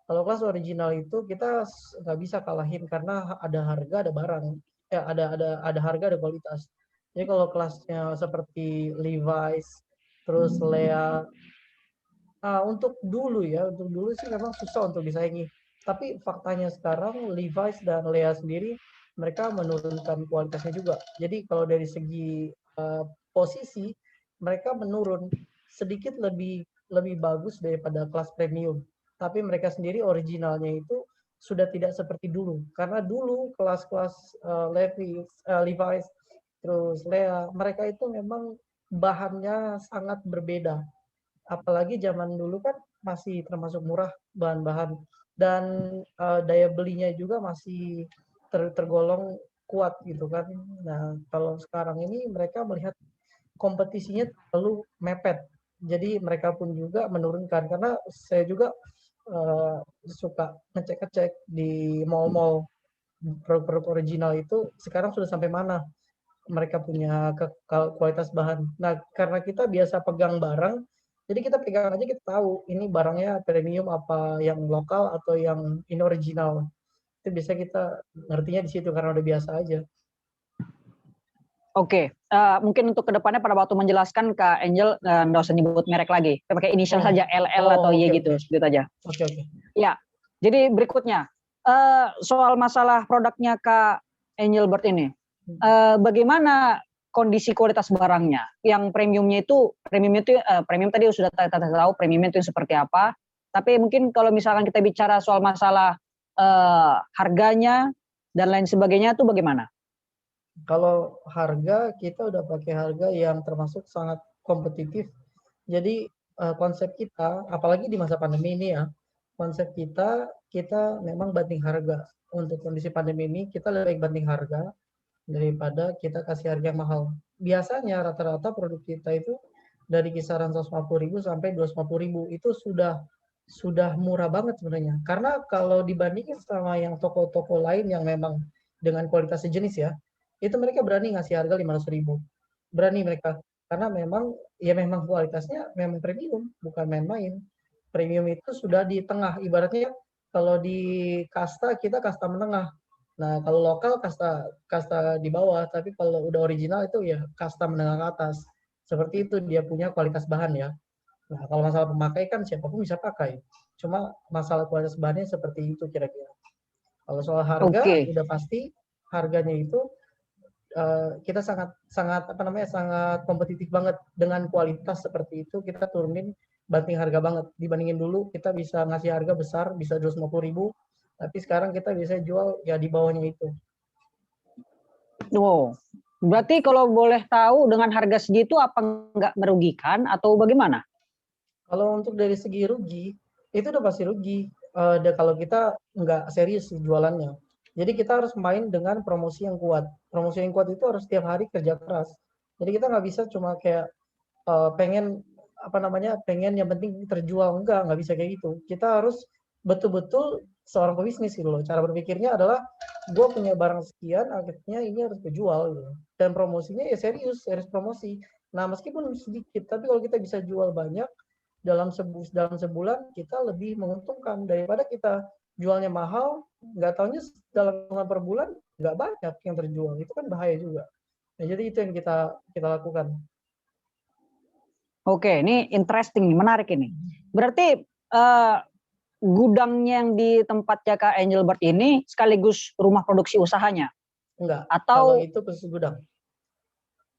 Kalau kelas original itu kita nggak bisa kalahin karena ada harga, ada barang. Ya, ada harga, ada kualitas. Jadi kalau kelasnya seperti Levi's, terus Lea, untuk dulu sih memang susah untuk disaingi. Tapi faktanya sekarang Levi's dan Lea sendiri mereka menurunkan kualitasnya juga. Jadi kalau dari segi posisi mereka menurun sedikit lebih bagus daripada kelas premium. Tapi mereka sendiri originalnya itu sudah tidak seperti dulu. Karena dulu kelas-kelas Levi's terus Lea mereka itu memang bahannya sangat berbeda. Apalagi zaman dulu kan masih termasuk murah bahan-bahan, dan daya belinya juga masih tergolong kuat gitu kan. Nah, kalau sekarang ini mereka melihat kompetisinya terlalu mepet. Jadi mereka pun juga menurunkan, karena saya juga suka ngecek-ngecek di mall-mall produk-produk original itu sekarang sudah sampai mana mereka punya kualitas bahan. Nah, karena kita biasa pegang barang, jadi kita pegang aja kita tahu ini barangnya premium apa yang lokal atau yang ini original. Itu biasa kita ngertinya di situ karena udah biasa aja. Oke, mungkin untuk kedepannya pada waktu menjelaskan Kak Angel nggak usah nyebut merek lagi, kita pakai inisial saja LL atau Y gitu, seperti aja. Oke. Ya, jadi berikutnya soal masalah produknya Kak Angelbert ini, bagaimana kondisi kualitas barangnya? Yang premium tadi sudah kita tahu premiumnya itu seperti apa. Tapi mungkin kalau misalkan kita bicara soal masalah harganya dan lain sebagainya itu bagaimana? Kalau harga kita udah pakai harga yang termasuk sangat kompetitif. Jadi konsep kita, apalagi di masa pandemi ini ya, konsep kita memang banting harga. Untuk kondisi pandemi ini kita lebih baik banting harga daripada kita kasih harga yang mahal. Biasanya rata-rata produk kita itu dari kisaran 150.000 sampai 250.000 itu sudah murah banget sebenarnya. Karena kalau dibandingin sama yang toko-toko lain yang memang dengan kualitas sejenis ya, itu mereka berani ngasih harga 500.000. Berani mereka. Karena memang kualitasnya memang premium, bukan main-main. Premium itu sudah di tengah, ibaratnya kalau di kasta kita kasta menengah. Nah, kalau lokal kasta di bawah, tapi kalau udah original itu ya kasta menengah ke atas. Seperti itu dia punya kualitas bahan ya. Nah, kalau masalah pemakai kan siapapun bisa pakai. Cuma masalah kualitas bahannya seperti itu kira-kira. Kalau soal harga udah pasti harganya itu kita sangat kompetitif banget dengan kualitas seperti itu. Kita turunin banting harga banget. Dibandingin dulu kita bisa ngasih harga besar bisa 250.000, tapi sekarang kita bisa jual ya di bawahnya itu. Wow, berarti kalau boleh tahu dengan harga segitu apa nggak merugikan atau bagaimana? Kalau untuk dari segi rugi, itu udah pasti rugi. kalau kita nggak serius sih jualannya. Jadi kita harus main dengan promosi yang kuat. Promosi yang kuat itu harus setiap hari kerja keras. Jadi kita nggak bisa cuma kayak pengen pengen yang penting terjual, nggak bisa kayak gitu. Kita harus betul-betul seorang pebisnis gitu loh. Cara berpikirnya adalah gue punya barang sekian, akhirnya ini harus dijual gitu. Dan promosinya ya serius promosi. Nah meskipun sedikit, tapi kalau kita bisa jual banyak dalam sebulan kita lebih menguntungkan daripada kita jualnya mahal, nggak taunya dalam per bulan nggak banyak yang terjual. Itu kan bahaya juga. Nah, jadi itu yang kita lakukan. Oke, ini interesting, menarik ini. Berarti gudangnya yang di tempatnya Kak Angelbert ini sekaligus rumah produksi usahanya? Enggak, Atau kalau itu khusus gudang.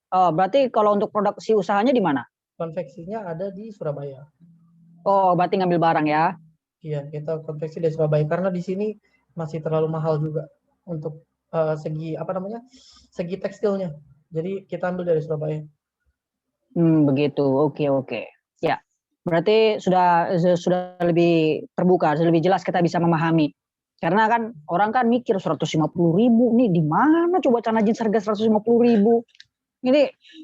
Berarti kalau untuk produksi usahanya di mana? Konveksinya ada di Surabaya. Oh, berarti ngambil barang ya? Iya, kita konveksi di Surabaya karena di sini masih terlalu mahal juga untuk segi tekstilnya. Jadi kita ambil dari Surabaya. Begitu. Oke. Ya, berarti sudah lebih terbuka, sudah lebih jelas kita bisa memahami. Karena kan orang kan mikir 150.000 nih di mana coba celana jeans harga 150.000. Ini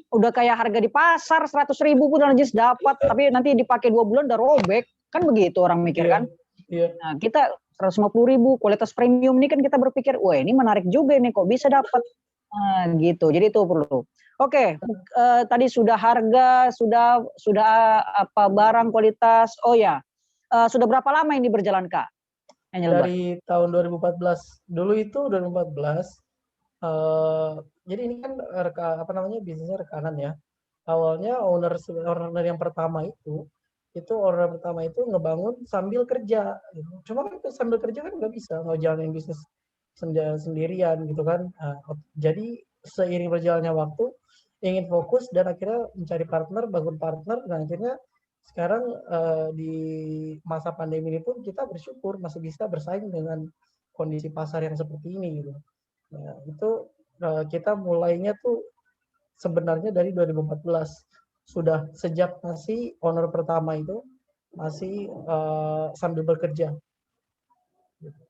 udah kayak harga di pasar 100.000 pun celana jeans dapat, tapi nanti dipakai 2 bulan udah robek. Kan begitu orang mikir kan? Iya. Nah, kita 150.000 kualitas premium ini kan kita berpikir, wah ini menarik juga nih kok bisa dapat. Nah, gitu. Jadi itu perlu. Oke, tadi sudah harga, sudah apa barang kualitas. Oh ya, sudah berapa lama ini berjalan Kak? Dari tahun 2014. Dulu itu 2014. Jadi ini kan bisnisnya rekanan ya. Awalnya owner yang pertama itu ngebangun sambil kerja. Cuma kan sambil kerja kan nggak bisa ngejalanin bisnis sendirian gitu kan. Jadi seiring berjalannya waktu ingin fokus dan akhirnya mencari partner, bangun partner, dan akhirnya sekarang di masa pandemi ini pun kita bersyukur masih bisa bersaing dengan kondisi pasar yang seperti ini gitu. Nah, itu kita mulainya tuh sebenarnya dari 2014. Sudah sejak masih owner pertama itu masih sambil bekerja.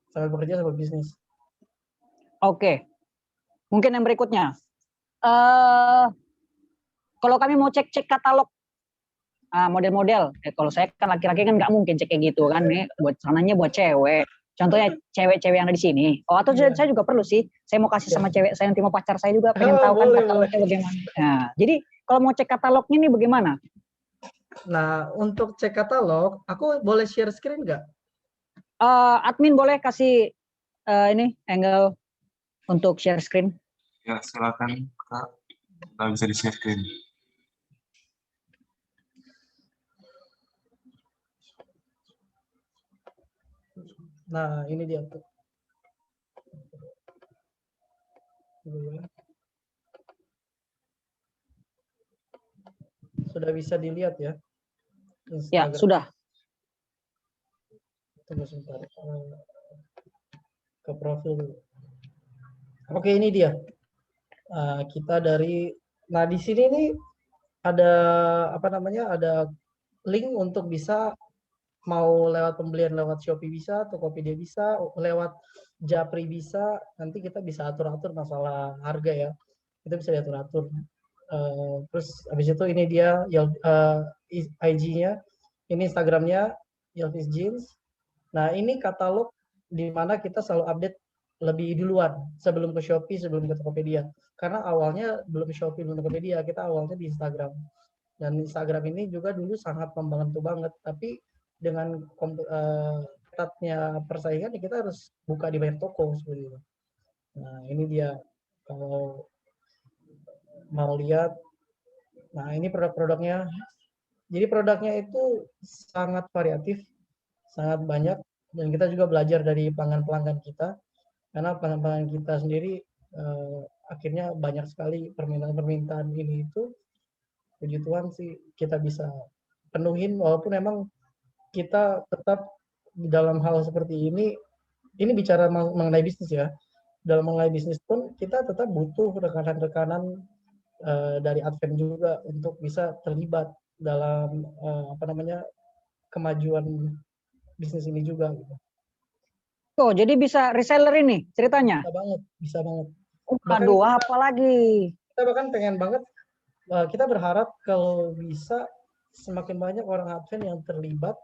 Sambil bekerja sambil bisnis. Oke. Mungkin yang berikutnya. Kalau kami mau cek katalog model-model, kalau saya kan laki-laki kan nggak mungkin cek kayak gitu kan, nih buat celananya buat cewek. Contohnya cewek-cewek yang ada di sini. Oh, atau saya juga perlu sih. Saya mau kasih sama cewek saya nanti mau pacar saya juga pengen tahu kan katalognya bagaimana. Nah, jadi kalau mau cek katalognya nih bagaimana? Nah, untuk cek katalog, aku boleh share screen nggak? Admin boleh kasih ini angle untuk share screen? Ya, silakan Kak. Kita bisa di share screen. Nah, ini dia tuh. Sudah bisa dilihat ya? Instagram. Ya, sudah. Tunggu sebentar. Ke profil dulu. Oke, ini dia. Kita nah di sini nih ada ada link untuk bisa mau lewat pembelian lewat Shopee bisa, Tokopedia bisa, lewat Japri bisa. Nanti kita bisa atur-atur masalah harga ya. Kita bisa diatur-atur. Terus habis itu ini dia IG-nya, ini Instagram-nya Yelvis Jeans. Nah, ini katalog di mana kita selalu update lebih duluan sebelum ke Shopee, sebelum ke Tokopedia. Karena awalnya belum Shopee, belum Tokopedia, kita awalnya di Instagram. Dan Instagram ini juga dulu sangat membantu banget, tapi dengan ketatnya persaingan ya kita harus buka di banyak toko seperti itu. Nah, ini dia kalau mau lihat. Nah, ini produk-produknya. Jadi produknya itu sangat variatif, sangat banyak, dan kita juga belajar dari pelanggan-pelanggan kita. Karena pelanggan-pelanggan kita sendiri akhirnya banyak sekali permintaan ini itu. Puji Tuhan sih kita bisa penuhin, walaupun memang kita tetap dalam hal seperti ini bicara mengenai bisnis ya. Dalam mengenai bisnis pun kita tetap butuh rekanan-rekanan dari Advent juga untuk bisa terlibat dalam kemajuan bisnis ini juga gitu. Oh, jadi bisa reseller ini ceritanya. Bisa banget. Aduh, apa lagi? Kita bahkan pengen banget, kita berharap kalau bisa semakin banyak orang Advent yang terlibat.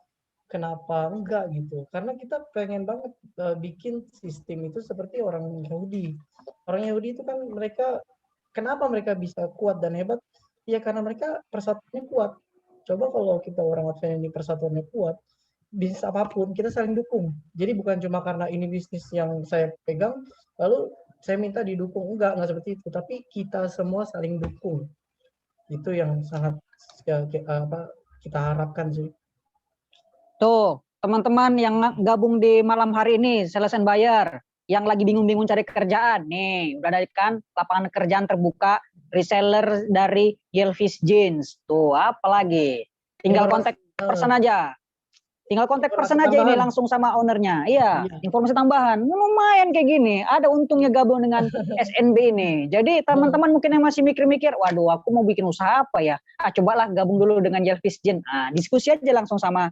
Kenapa enggak gitu? Karena kita pengen banget bikin sistem itu seperti orang Yahudi. Orang Yahudi itu kan kenapa mereka bisa kuat dan hebat? Ya karena mereka persatuannya kuat. Coba kalau kita orang Advent ini persatuannya kuat, bisnis apapun kita saling dukung. Jadi bukan cuma karena ini bisnis yang saya pegang, lalu saya minta didukung. Enggak seperti itu. Tapi kita semua saling dukung. Itu yang sangat kita harapkan sih. Tuh, teman-teman yang gabung di malam hari ini, Sales and Buyer, yang lagi bingung-bingung cari kerjaan, nih, udah ada kan lapangan kerjaan terbuka, reseller dari Yelfish Jeans. Tuh, apa lagi? Tinggal kontak person aja. Tinggal kontak person aja ini langsung sama ownernya. Iya, informasi tambahan. Lumayan kayak gini. Ada untungnya gabung dengan SNB ini. Jadi teman-teman mungkin yang masih mikir-mikir, waduh aku mau bikin usaha apa ya? Cobalah gabung dulu dengan Yelfish Jeans. Diskusi aja langsung sama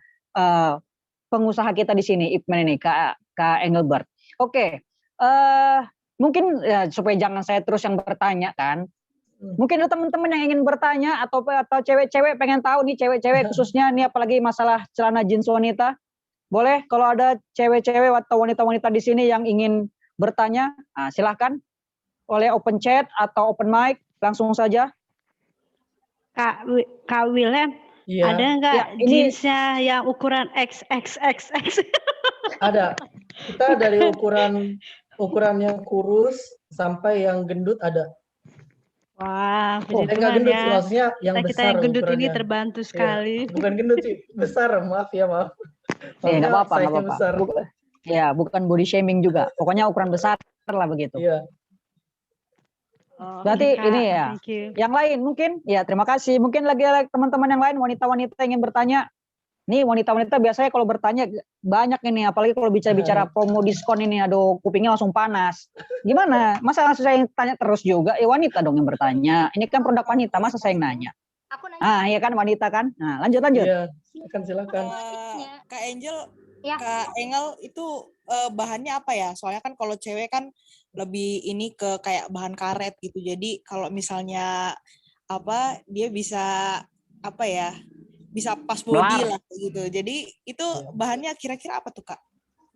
pengusaha kita di sini, Ipman ini, Kak Engelbert. Oke, mungkin ya, supaya jangan saya terus yang bertanya kan, mungkin ada teman-teman yang ingin bertanya atau cewek-cewek pengen tahu nih, cewek-cewek khususnya nih apalagi masalah celana jeans wanita. Boleh kalau ada cewek-cewek atau wanita-wanita di sini yang ingin bertanya, silahkan oleh open chat atau open mic langsung saja. Kak William, ada nggak jeansnya yang ukuran XXXX? Ada. Kita dari ukuran yang kurus sampai yang gendut ada. Wah, enggak gendut sih, maksudnya yang besar. Kita yang gendut ini terbantu sekali. Bukan gendut sih, besar. Maaf. Nggak apa-apa. Ya, bukan body shaming juga. Pokoknya ukuran besar lah begitu. Iya. Berarti ini ya. Yang lain mungkin, ya terima kasih. Mungkin lagi teman-teman yang lain, wanita-wanita ingin bertanya. Nih wanita-wanita biasanya kalau bertanya banyak ini, apalagi kalau bicara promo diskon ini, aduh kupingnya langsung panas. Gimana? Masa langsung saya tanya terus juga? Wanita dong yang bertanya. Ini kan produk wanita, masa saya yang nanya? Iya kan wanita kan? Nah lanjut. Iya, silakan. Kak Engel itu bahannya apa ya? Soalnya kan kalau cewek kan lebih ini ke kayak bahan karet gitu. Jadi kalau misalnya dia bisa bisa pas body lah gitu. Jadi itu bahannya kira-kira apa tuh Kak?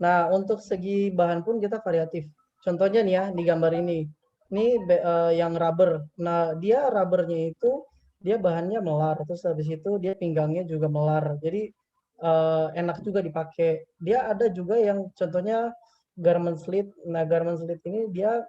Nah untuk segi bahan pun kita variatif. Contohnya nih ya di gambar ini. Ini yang rubber. Nah dia rubbernya itu dia bahannya melar. Terus habis itu dia pinggangnya juga melar. Jadi enak juga dipakai. Dia ada juga yang contohnya garment slit. Nah garment slit ini dia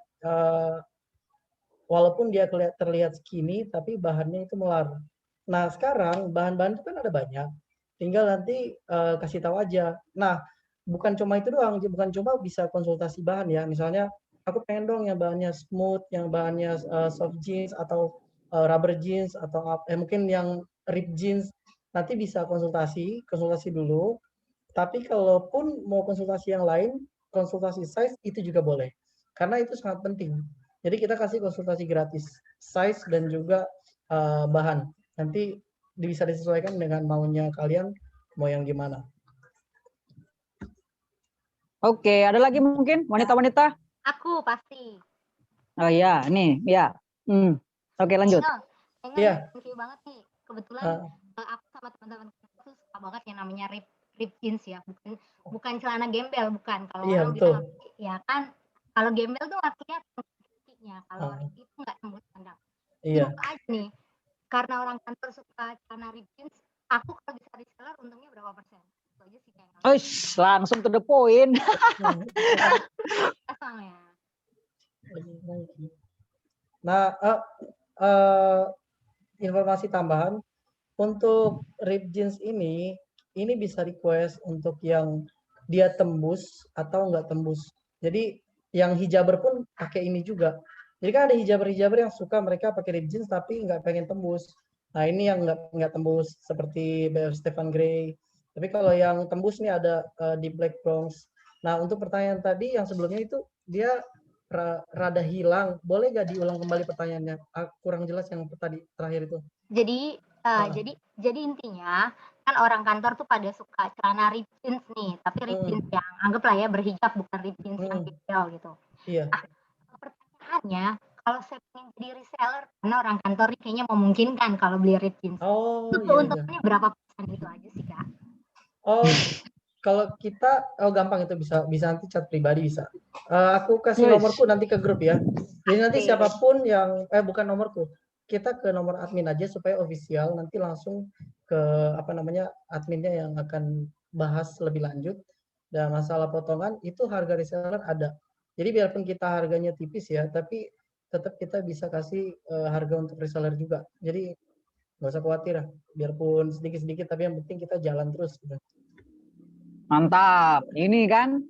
walaupun dia terlihat skinny tapi bahannya itu melar. Nah sekarang bahan-bahan itu kan ada banyak. Tinggal nanti kasih tahu aja. Nah bukan cuma itu doang. Bukan cuma bisa konsultasi bahan ya. Misalnya aku pengen dong yang bahannya smooth, yang bahannya soft jeans atau rubber jeans atau mungkin yang rib jeans. Nanti bisa konsultasi dulu. Tapi kalaupun mau konsultasi yang lain, konsultasi size itu juga boleh. Karena itu sangat penting. Jadi kita kasih konsultasi gratis, size dan juga bahan. Nanti bisa disesuaikan dengan maunya kalian, mau yang gimana. Oke, ada lagi mungkin wanita-wanita? Aku pasti. Oh iya, nih, ya. Oke, lanjut. Iya. Thank you banget nih. Kebetulan aku sama teman-teman itu suka banget yang namanya rib jeans ya, bukan celana gembel, bukan. Kalau orang bilang ya kan, kalau gembel tuh artinya kakinya, kalau rib itu nggak tembus pandang. Suka aja nih, karena orang kantor suka celana rib jeans, aku kalau bisa reseller untungnya berapa persen? Itu aja sih kayaknya. Langsung to the point. Nah, informasi tambahan untuk rib jeans ini bisa request untuk yang dia tembus atau enggak tembus. Jadi yang hijaber pun pakai ini juga. Jadi kan ada hijaber yang suka mereka pakai rib jeans tapi enggak pengen tembus. Nah ini yang enggak tembus seperti BF Stefan Gray. Tapi kalau yang tembus nih ada di Black Bronx. Nah untuk pertanyaan tadi yang sebelumnya itu dia rada hilang. Boleh nggak diulang kembali pertanyaannya? Kurang jelas yang tadi terakhir itu. Jadi intinya kan orang kantor tuh pada suka celana ripped jeans nih, tapi ripped jeans yang anggaplah ya berhijab, bukan ripped jeans yang tipikal gitu. Iya. Nah, pertanyaannya, kalau saya pengen jadi reseller, karena orang kantor ini kayaknya memungkinkan kalau beli ripped jeans. Oh, Itu iya, keuntungannya iya. berapa persen gitu aja sih, Kak? Oh, kalau kita, gampang itu bisa nanti chat pribadi bisa. Aku kasih nomorku nanti ke grup ya. Jadi nanti siapapun yang, bukan nomorku, kita ke nomor admin aja supaya official, nanti langsung ke adminnya yang akan bahas lebih lanjut. Dan masalah potongan itu harga reseller ada. Jadi biarpun kita harganya tipis ya, tapi tetap kita bisa kasih harga untuk reseller juga. Jadi nggak usah khawatir ya, biarpun sedikit-sedikit tapi yang penting kita jalan terus gitu. Mantap, ini kan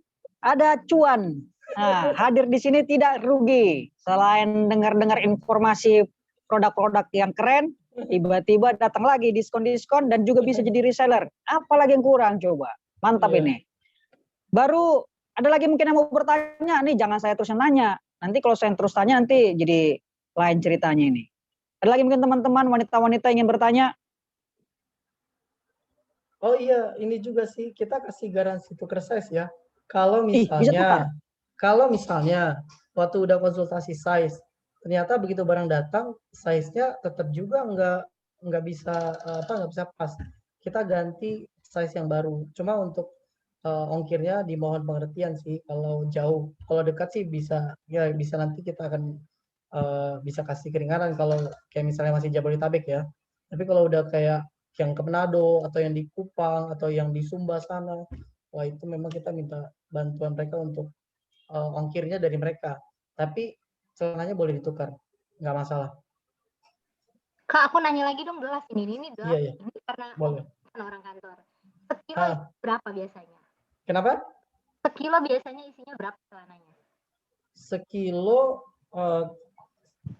ada cuan. Nah, hadir di sini tidak rugi. Selain dengar-dengar informasi produk-produk yang keren, tiba-tiba datang lagi diskon-diskon dan juga bisa jadi reseller. Apalagi yang kurang coba. Mantap ini. Baru ada lagi mungkin yang mau bertanya, nih jangan saya terus nanya. Nanti kalau saya terus tanya nanti jadi lain ceritanya ini. Ada lagi mungkin teman-teman wanita-wanita ingin bertanya? Oh iya, ini juga sih kita kasih garansi tuker size ya. Kalau misalnya waktu udah konsultasi size, ternyata begitu barang datang, size-nya tetap juga nggak bisa pas. Kita ganti size yang baru. Cuma untuk ongkirnya dimohon pengertian sih. Kalau jauh, kalau dekat sih bisa nanti kita akan bisa kasih keringanan kalau kayak misalnya masih Jabodetabek ya. Tapi kalau udah kayak yang ke Manado atau yang di Kupang atau yang di Sumba sana, wah itu memang kita minta bantuan mereka untuk ongkirnya dari mereka. Tapi celananya boleh ditukar, nggak masalah. Kak, aku nanya lagi dong, Delas. Ini Delas. Iya. Ini karena boleh. orang kantor. Sekilo berapa biasanya? Kenapa? Sekilo biasanya isinya berapa celananya?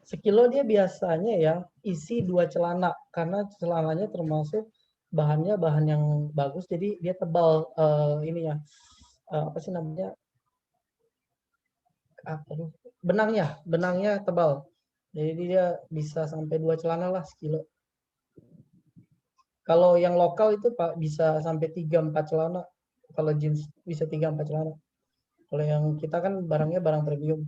Sekilo dia biasanya ya isi 2 celana karena celananya termasuk bahannya bahan yang bagus, jadi dia tebal benangnya tebal, jadi dia bisa sampai 2 celana lah sekilo. Kalau yang lokal itu Pak bisa sampai 3-4 celana, kalau jeans bisa 3-4 celana. Kalau yang kita kan barangnya barang premium,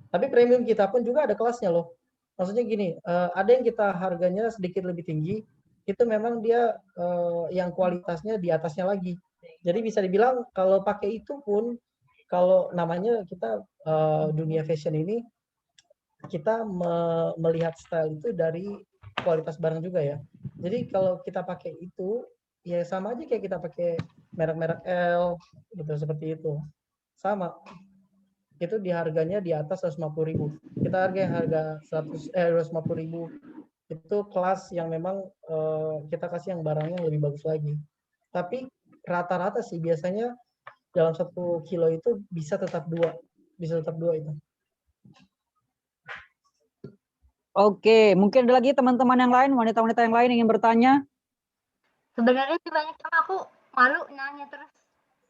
tapi premium kita pun juga ada kelasnya loh. Maksudnya gini, ada yang kita harganya sedikit lebih tinggi, itu memang dia yang kualitasnya di atasnya lagi. Jadi bisa dibilang kalau pakai itu pun, kalau namanya kita dunia fashion ini, kita melihat style itu dari kualitas barang juga ya. Jadi kalau kita pakai itu, ya sama aja kayak kita pakai merek-merek L, gitu seperti itu. Sama. Itu di harganya di atas 150.000. Kita harga 250.000. Itu kelas yang memang kita kasih yang barangnya lebih bagus lagi. Tapi rata-rata sih biasanya dalam 1 kilo itu bisa tetap 2 itu. Oke, mungkin ada lagi teman-teman yang lain, wanita-wanita yang lain ingin bertanya? Sebenarnya sih banyak, sama aku malu nanya terus.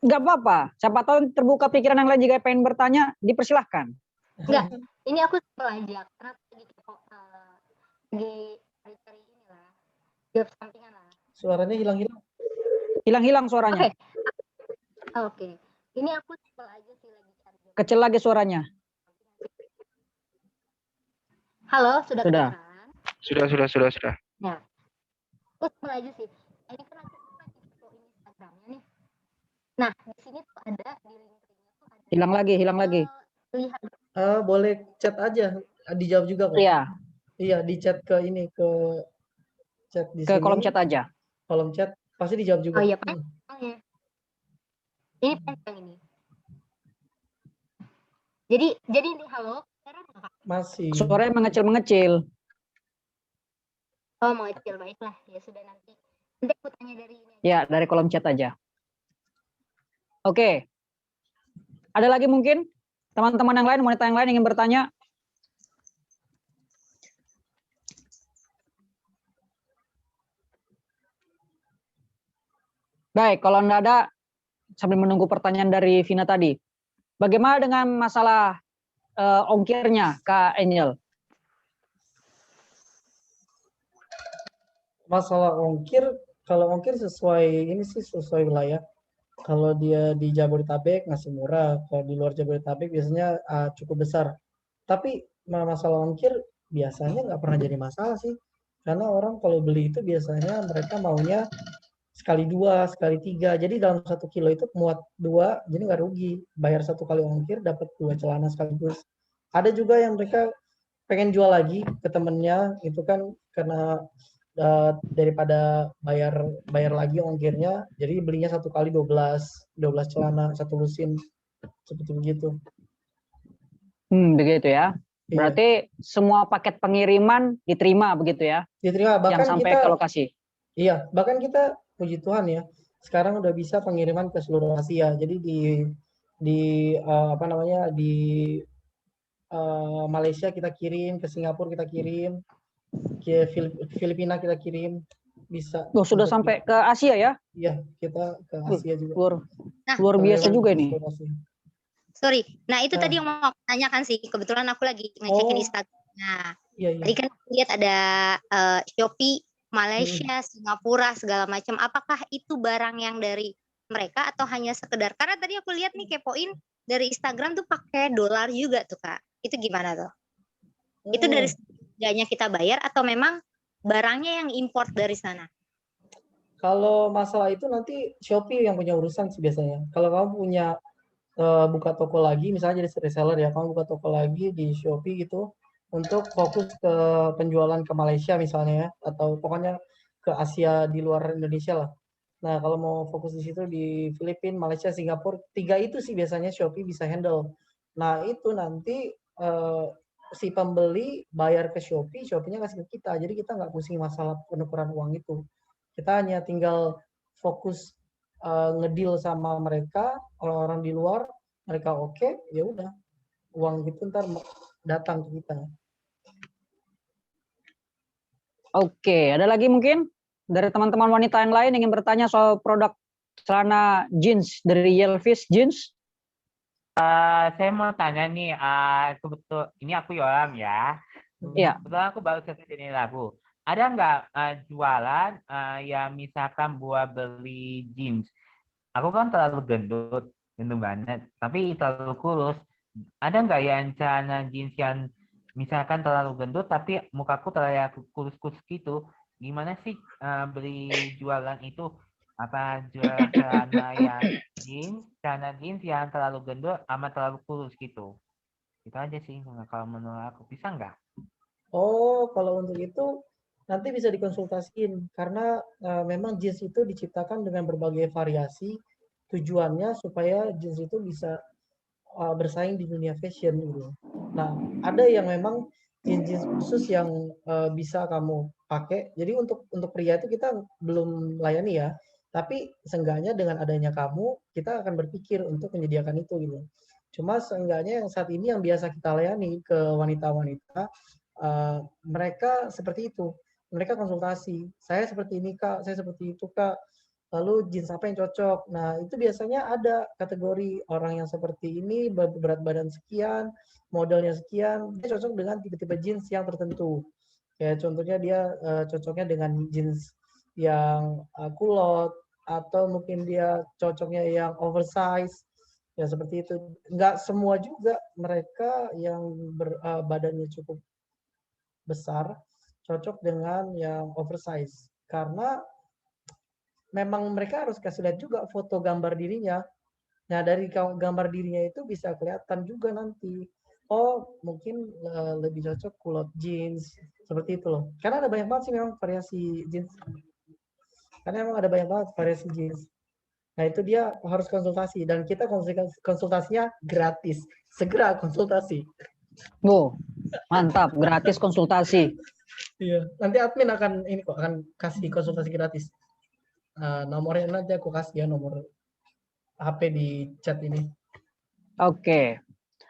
Nggak apa-apa, siapa tahu terbuka pikiran yang lain jika pengen bertanya, dipersilahkan. Enggak, ini aku belajar karena lagi cari inilah, job sampingan lah. Suaranya hilang-hilang. Hilang-hilang suaranya. Oke. Ini aku simpel aja sih lagi cari job. Kecil lagi suaranya. Halo, sudah. Sudah. Ya. Aku simpel aja sih. Ini kan aku lagi foto Instagramnya nih. Nah, di sini tuh ada di link tuh ada. Hilang lagi. Lihat. Boleh chat aja, dijawab juga kok. Iya. Iya, di chat ke chat di ke sini. kolom chat aja. Kolom chat pasti dijawab juga. Oh iya, Pak. Ini panjang ini. Jadi ini halo, masih. Suaranya mengecil. Oh, mengecil, baiklah. Ya sudah nanti aku tanya dari ini. Ya, dari kolom chat aja. Oke. Ada lagi mungkin teman-teman yang lain, wanita yang lain ingin bertanya? Baik, kalau enggak ada, sambil menunggu pertanyaan dari Vina tadi. Bagaimana dengan masalah ongkirnya, Kak Angel? Masalah ongkir, Kalau ongkir sesuai ini sih sesuai wilayah. Kalau dia di Jabodetabek masih murah, kalau di luar Jabodetabek biasanya cukup besar. Tapi masalah ongkir biasanya nggak pernah jadi masalah sih. Karena orang kalau beli itu biasanya mereka maunya sekali 2, sekali 3. Jadi dalam 1 kilo itu muat 2, jadi nggak rugi. Bayar 1 kali ongkir dapat 2 celana sekaligus. Ada juga yang mereka pengen jual lagi ke temennya, itu kan karena daripada bayar lagi ongkirnya, jadi belinya 1 kali 12 celana, 1 lusin, seperti begitu. Begitu ya. Iya. Berarti semua paket pengiriman diterima begitu ya? Diterima, Yang bahkan sampai kita ke lokasi. iya, bahkan kita puji Tuhan ya, sekarang udah bisa pengiriman ke seluruh Asia. Jadi di apa namanya, di Malaysia kita kirim, ke Singapura kita kirim, ke Filipina kita kirim, bisa. Oh, sudah sampai ke Asia ya? Iya, kita ke Asia juga. Luar biasa juga ini. Sorry, nah itu tadi yang mau aku tanyakan sih. Kebetulan aku lagi ngecekin Instagram. Nah, tadi kan aku lihat ada Shopee, Malaysia, Singapura, segala macam. Apakah itu barang yang dari mereka atau hanya sekedar? Karena tadi aku lihat nih kepoin dari Instagram tuh pakai dolar juga tuh Kak. Itu gimana tuh? Itu dari harganya kita bayar atau memang barangnya yang import dari sana? Kalau masalah itu nanti Shopee yang punya urusan sih biasanya. Kalau kamu punya buka toko lagi, misalnya jadi reseller ya, kamu buka toko lagi di Shopee gitu, untuk fokus ke penjualan ke Malaysia misalnya ya, atau pokoknya ke Asia di luar Indonesia lah. Nah, kalau mau fokus di situ di Filipina, Malaysia, Singapura, 3 itu sih biasanya Shopee bisa handle. Nah, itu nanti si pembeli bayar ke Shopee, Shopee-nya kasih ke kita. Jadi kita nggak pusing masalah penukaran uang itu. Kita hanya tinggal fokus ngedeal sama mereka, orang-orang di luar, mereka oke, ya udah, uang gitu ntar datang ke kita. Oke, ada lagi mungkin dari teman-teman wanita yang lain ingin bertanya soal produk celana jeans dari Yelfish Jeans? Saya mau tanya nih, kebetul ini aku Yolam ya. Iya. Kebetulan aku baru selesai ini lagu. Ada nggak jualan yang misalkan buat beli jeans? Aku kan terlalu gendut banget, tapi terlalu kurus. Ada nggak yang celana jeans yang misalkan terlalu gendut, tapi mukaku terlalu kurus-kurus gitu? Gimana sih beli jualan itu? Apa jual celana jeans yang terlalu gendut sama terlalu kurus gitu? Itu aja sih kalau menurut aku. Bisa nggak? Oh, kalau untuk itu nanti bisa dikonsultasiin karena memang jeans itu diciptakan dengan berbagai variasi, tujuannya supaya jeans itu bisa bersaing di dunia fashion gitu. Nah, ada yang memang jeans khusus yang bisa kamu pakai. Jadi untuk pria itu kita belum layani ya, tapi seenggaknya dengan adanya kamu, kita akan berpikir untuk menyediakan itu gitu. Cuma seenggaknya yang saat ini yang biasa kita layani ke wanita-wanita, mereka seperti itu. Mereka konsultasi, saya seperti ini Kak, saya seperti itu Kak, lalu jeans apa yang cocok. Nah, itu biasanya ada kategori orang yang seperti ini, berat badan sekian, modelnya sekian, dia cocok dengan tipe-tipe jeans yang tertentu. Kayak contohnya dia cocoknya dengan jeans yang kulot, atau mungkin dia cocoknya yang oversize, ya seperti itu. Nggak semua juga mereka yang badannya cukup besar cocok dengan yang oversize karena memang mereka harus kasih lihat juga foto gambar dirinya. Nah, dari gambar dirinya itu bisa kelihatan juga nanti. Oh, mungkin lebih cocok kulot jeans seperti itu loh. Karena ada banyak banget sih memang variasi jeans. Karena memang ada banyak banget variasi jeans. Nah, itu dia harus konsultasi dan kita konsultasinya gratis. Segera konsultasi. Oh, mantap, gratis konsultasi. Iya, nanti admin akan kasih konsultasi gratis. Nomornya nanti aku kasih ya, nomor HP di chat ini. Oke.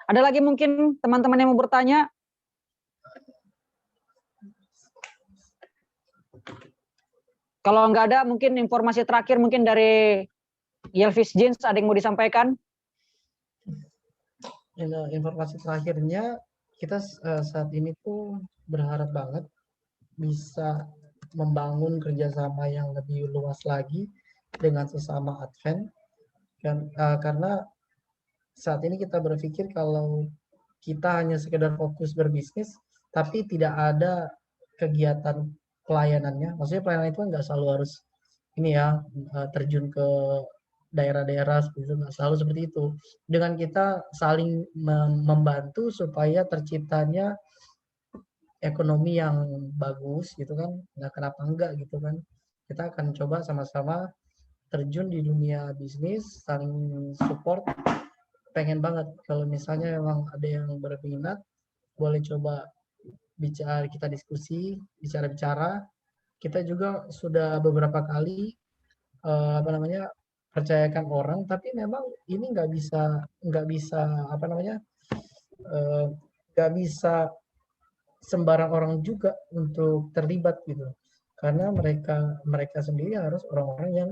Ada lagi mungkin teman-teman yang mau bertanya? Kalau nggak ada, mungkin informasi terakhir mungkin dari Yelfish Jeans ada yang mau disampaikan? Informasi terakhirnya kita saat ini tuh berharap banget bisa membangun kerjasama yang lebih luas lagi dengan sesama Advent. Karena saat ini kita berpikir kalau kita hanya sekedar fokus berbisnis, tapi tidak ada kegiatan pelayanannya. Maksudnya pelayanan itu nggak selalu harus ini ya, terjun ke daerah-daerah seperti itu, nggak selalu seperti itu. Dengan kita saling membantu supaya terciptanya ekonomi yang bagus gitu kan, nah kenapa enggak gitu kan. Kita akan coba sama-sama terjun di dunia bisnis, saling support. Pengen banget kalau misalnya memang ada yang berminat, boleh coba bicara, kita diskusi, bicara-bicara. Kita juga sudah beberapa kali percayakan orang, tapi memang ini nggak bisa nggak bisa sembarang orang juga untuk terlibat gitu, karena mereka sendiri harus orang-orang yang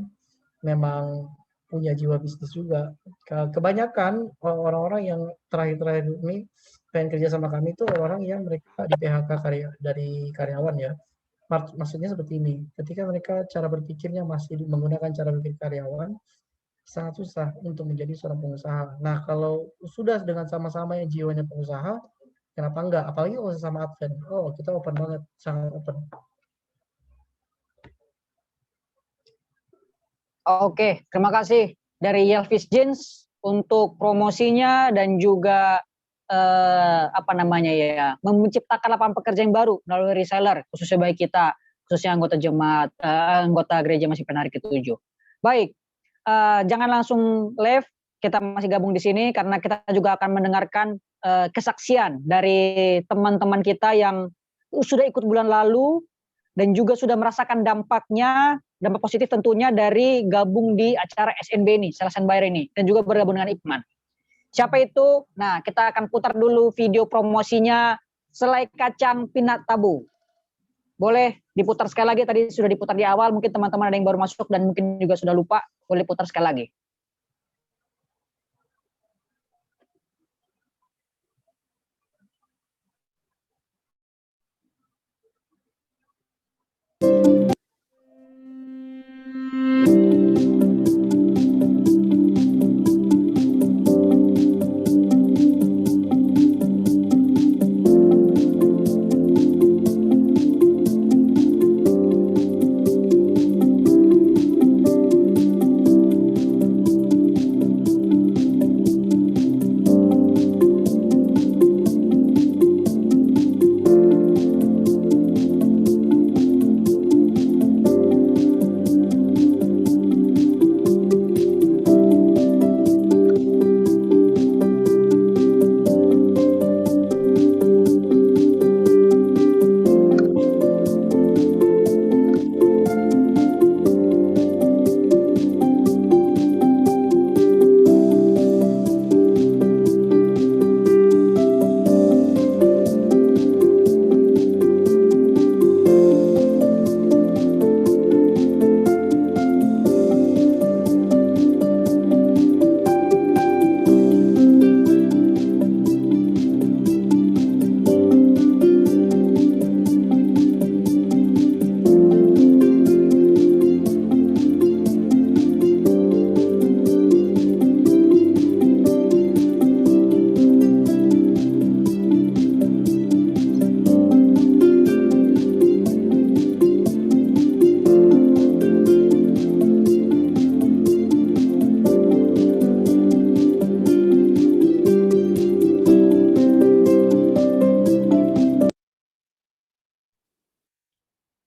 memang punya jiwa bisnis juga. Kebanyakan orang-orang yang terakhir-terakhir ini pengen kerja sama kami itu orang yang mereka di PHK dari karyawan ya. Maksudnya seperti ini, ketika mereka cara berpikirnya masih menggunakan cara berpikir karyawan, sangat susah untuk menjadi seorang pengusaha. Nah, kalau sudah dengan sama-sama yang jiwanya pengusaha, kenapa enggak? Apalagi kalau sama Advent. Oh, kita open banget, sangat open. Oke, terima kasih dari Yelvis Jeans untuk promosinya dan juga menciptakan lapangan pekerjaan baru melalui reseller, khususnya bagi kita, khususnya anggota jemaat, anggota gereja masih penarik ke-7. Baik, jangan langsung live, kita masih gabung di sini karena kita juga akan mendengarkan kesaksian dari teman-teman kita yang sudah ikut bulan lalu dan juga sudah merasakan dampak positif tentunya dari gabung di acara SNB ini, Salesian Bayer ini, dan juga bergabung dengan Ikman. Siapa itu? Nah, kita akan putar dulu video promosinya Selai Kacang Pinat Tabu. Boleh diputar sekali lagi, tadi sudah diputar di awal, mungkin teman-teman ada yang baru masuk dan mungkin juga sudah lupa, boleh putar sekali lagi.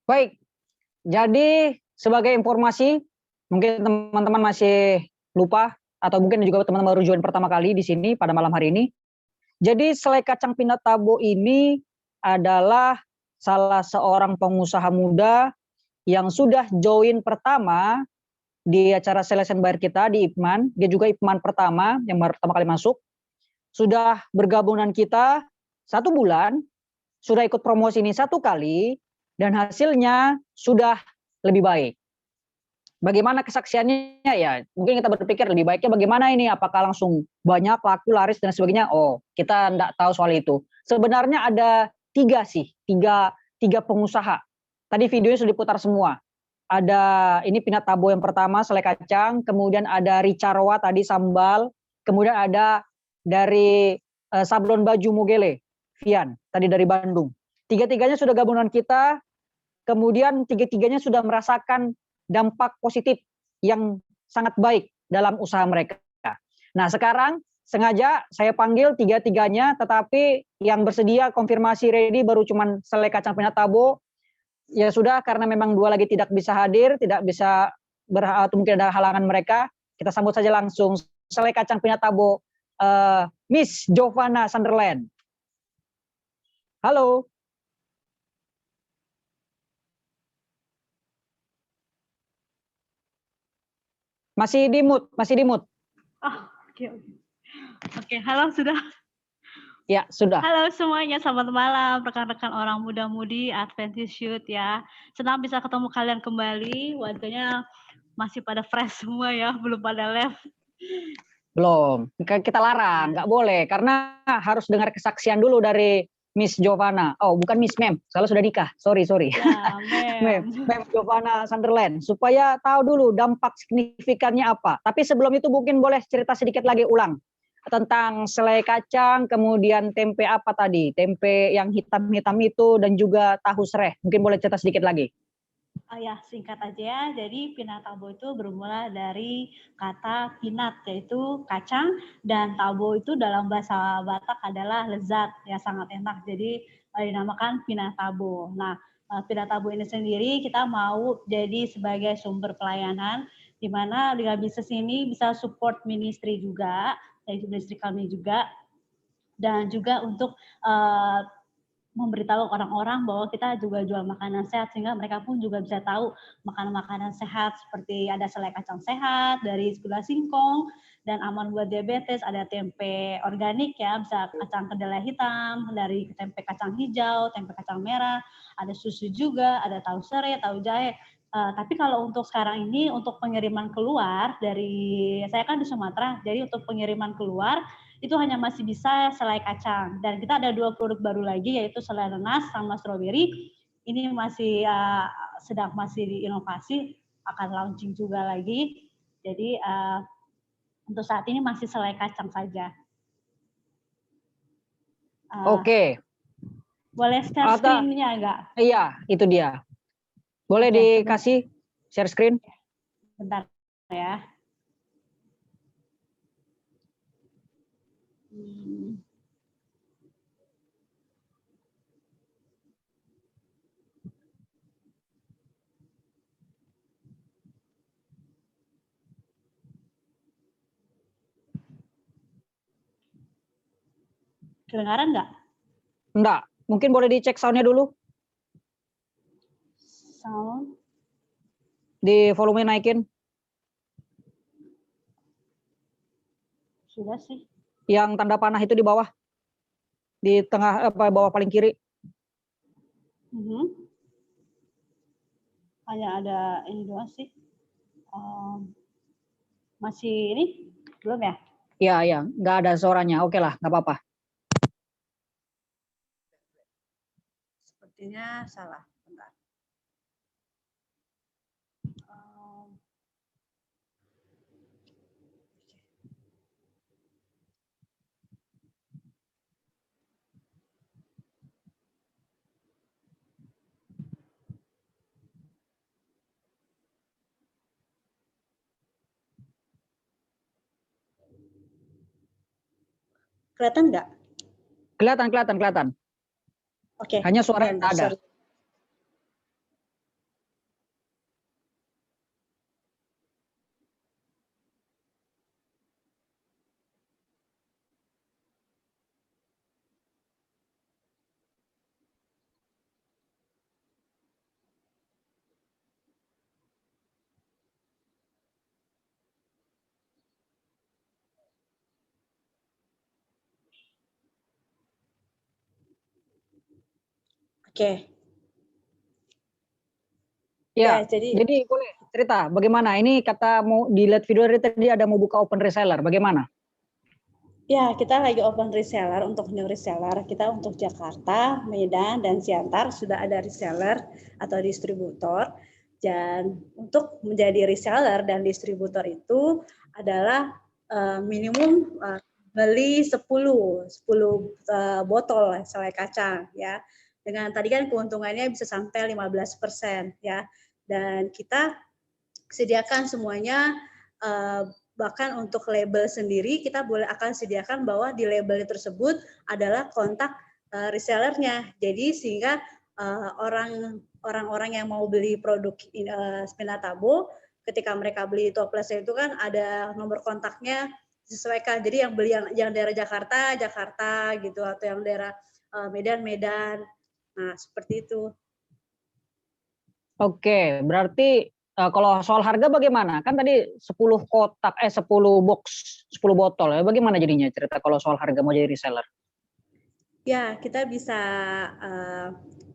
Baik, jadi sebagai informasi, mungkin teman-teman masih lupa atau mungkin juga teman-teman baru join pertama kali di sini pada malam hari ini. Jadi Selai Kacang Pinat Tabu ini adalah salah seorang pengusaha muda yang sudah join pertama di acara Salesian Bayer kita di Ipman. Dia juga Ipman pertama yang baru pertama kali masuk. Sudah bergabung dengan kita 1 bulan, sudah ikut promosi ini 1 kali, dan hasilnya sudah lebih baik. Bagaimana kesaksiannya ya? Mungkin kita berpikir lebih baiknya bagaimana ini? Apakah langsung banyak laku, laris dan sebagainya? Oh, kita tidak tahu soal itu. Sebenarnya ada 3 pengusaha. Tadi videonya sudah diputar semua. Ada ini Peanut Tabo yang pertama, selai kacang, kemudian ada ricarwa tadi sambal, kemudian ada dari sablon baju Mogele, Vian, tadi dari Bandung. Tiga-tiganya sudah gabungan kita, kemudian tiga-tiganya sudah merasakan dampak positif yang sangat baik dalam usaha mereka. Nah, sekarang sengaja saya panggil tiga-tiganya, tetapi yang bersedia konfirmasi ready baru cuman selai kacang Peanut Tabo. Ya sudah, karena memang dua lagi tidak bisa hadir, tidak bisa atau mungkin ada halangan mereka, kita sambut saja langsung selai kacang Peanut Tabo, Miss Jovana Sunderland. Halo. Masih di mute, masih di mute. Oh, oke. Oke, halo sudah. Ya, sudah. Halo semuanya, selamat malam rekan-rekan orang muda-mudi Adventist Youth ya. Senang bisa ketemu kalian kembali, wajahnya masih pada fresh semua ya, belum pada left. Belum, kita larang, nggak boleh, karena harus dengar kesaksian dulu dari Miss Jovana. Oh, bukan Miss Mem, kalau sudah nikah, sorry. Ya, Mem Jovana Sunderland, supaya tahu dulu dampak signifikannya apa. Tapi sebelum itu mungkin boleh cerita sedikit lagi ulang tentang selai kacang, kemudian tempe apa tadi, tempe yang hitam-hitam itu, dan juga tahu sereh. Mungkin boleh cerita sedikit lagi. Oh ya, singkat aja ya. Jadi Peanut Tabo itu bermula dari kata pinat, yaitu kacang, dan tabo itu dalam bahasa Batak adalah lezat, ya sangat enak. Jadi dinamakan Peanut Tabo. Nah, Peanut Tabo ini sendiri kita mau jadi sebagai sumber pelayanan, di mana dengan bisnis ini bisa support ministry juga, yaitu ministry kami juga, dan juga untuk memberitahu orang-orang bahwa kita juga jual makanan sehat, sehingga mereka pun juga bisa tahu makanan-makanan sehat, seperti ada selai kacang sehat dari gula singkong dan aman buat diabetes, ada tempe organik ya, bisa kacang kedelai hitam, dari tempe kacang hijau, tempe kacang merah, ada susu juga, ada tahu serai, tahu jahe. Tapi kalau untuk sekarang ini untuk pengiriman keluar dari, saya kan di Sumatera, jadi untuk pengiriman keluar itu hanya masih bisa selai kacang. Dan kita ada 2 produk baru lagi, yaitu selai nanas sama stroberi. Ini masih sedang diinovasi, akan launching juga lagi. Jadi untuk saat ini masih selai kacang saja. Oke. Boleh share screen-nya enggak? Iya, itu dia. Boleh dikasih share screen? Bentar ya. Kedengaran nggak? Enggak. Mungkin boleh dicek sound-nya dulu. Sound. Di volume naikin. Sudah sih. Yang tanda panah itu di bawah. Di tengah, bawah paling kiri. Hanya ada ini doang sih. Masih ini? Belum ya? Iya. Nggak ada suaranya. Oke lah, nggak apa-apa. Sepertinya salah. Bentar. Kelihatan nggak? Kelihatan. Oke. Hanya suara yang ada. Oke. Ya, jadi boleh cerita bagaimana? Ini kata mau dilihat video dari tadi ada mau buka open reseller, bagaimana? Ya, kita lagi open reseller untuk new reseller. Kita untuk Jakarta, Medan, dan Siantar sudah ada reseller atau distributor. Dan untuk menjadi reseller dan distributor itu adalah minimum beli 10 botol selai kacang ya. Dengan tadi kan keuntungannya bisa sampai 15% ya. Dan kita sediakan semuanya, bahkan untuk label sendiri kita akan sediakan bahwa di label tersebut adalah kontak resellernya. Jadi sehingga orang-orang yang mau beli produk Spinatabo, ketika mereka beli toples itu kan ada nomor kontaknya disesuaikan. Jadi yang beli yang daerah Jakarta gitu, atau yang daerah Medan. Nah, seperti itu. Oke, berarti kalau soal harga bagaimana? Kan tadi 10 box, 10 botol ya. Bagaimana jadinya cerita kalau soal harga mau jadi reseller? Ya, kita bisa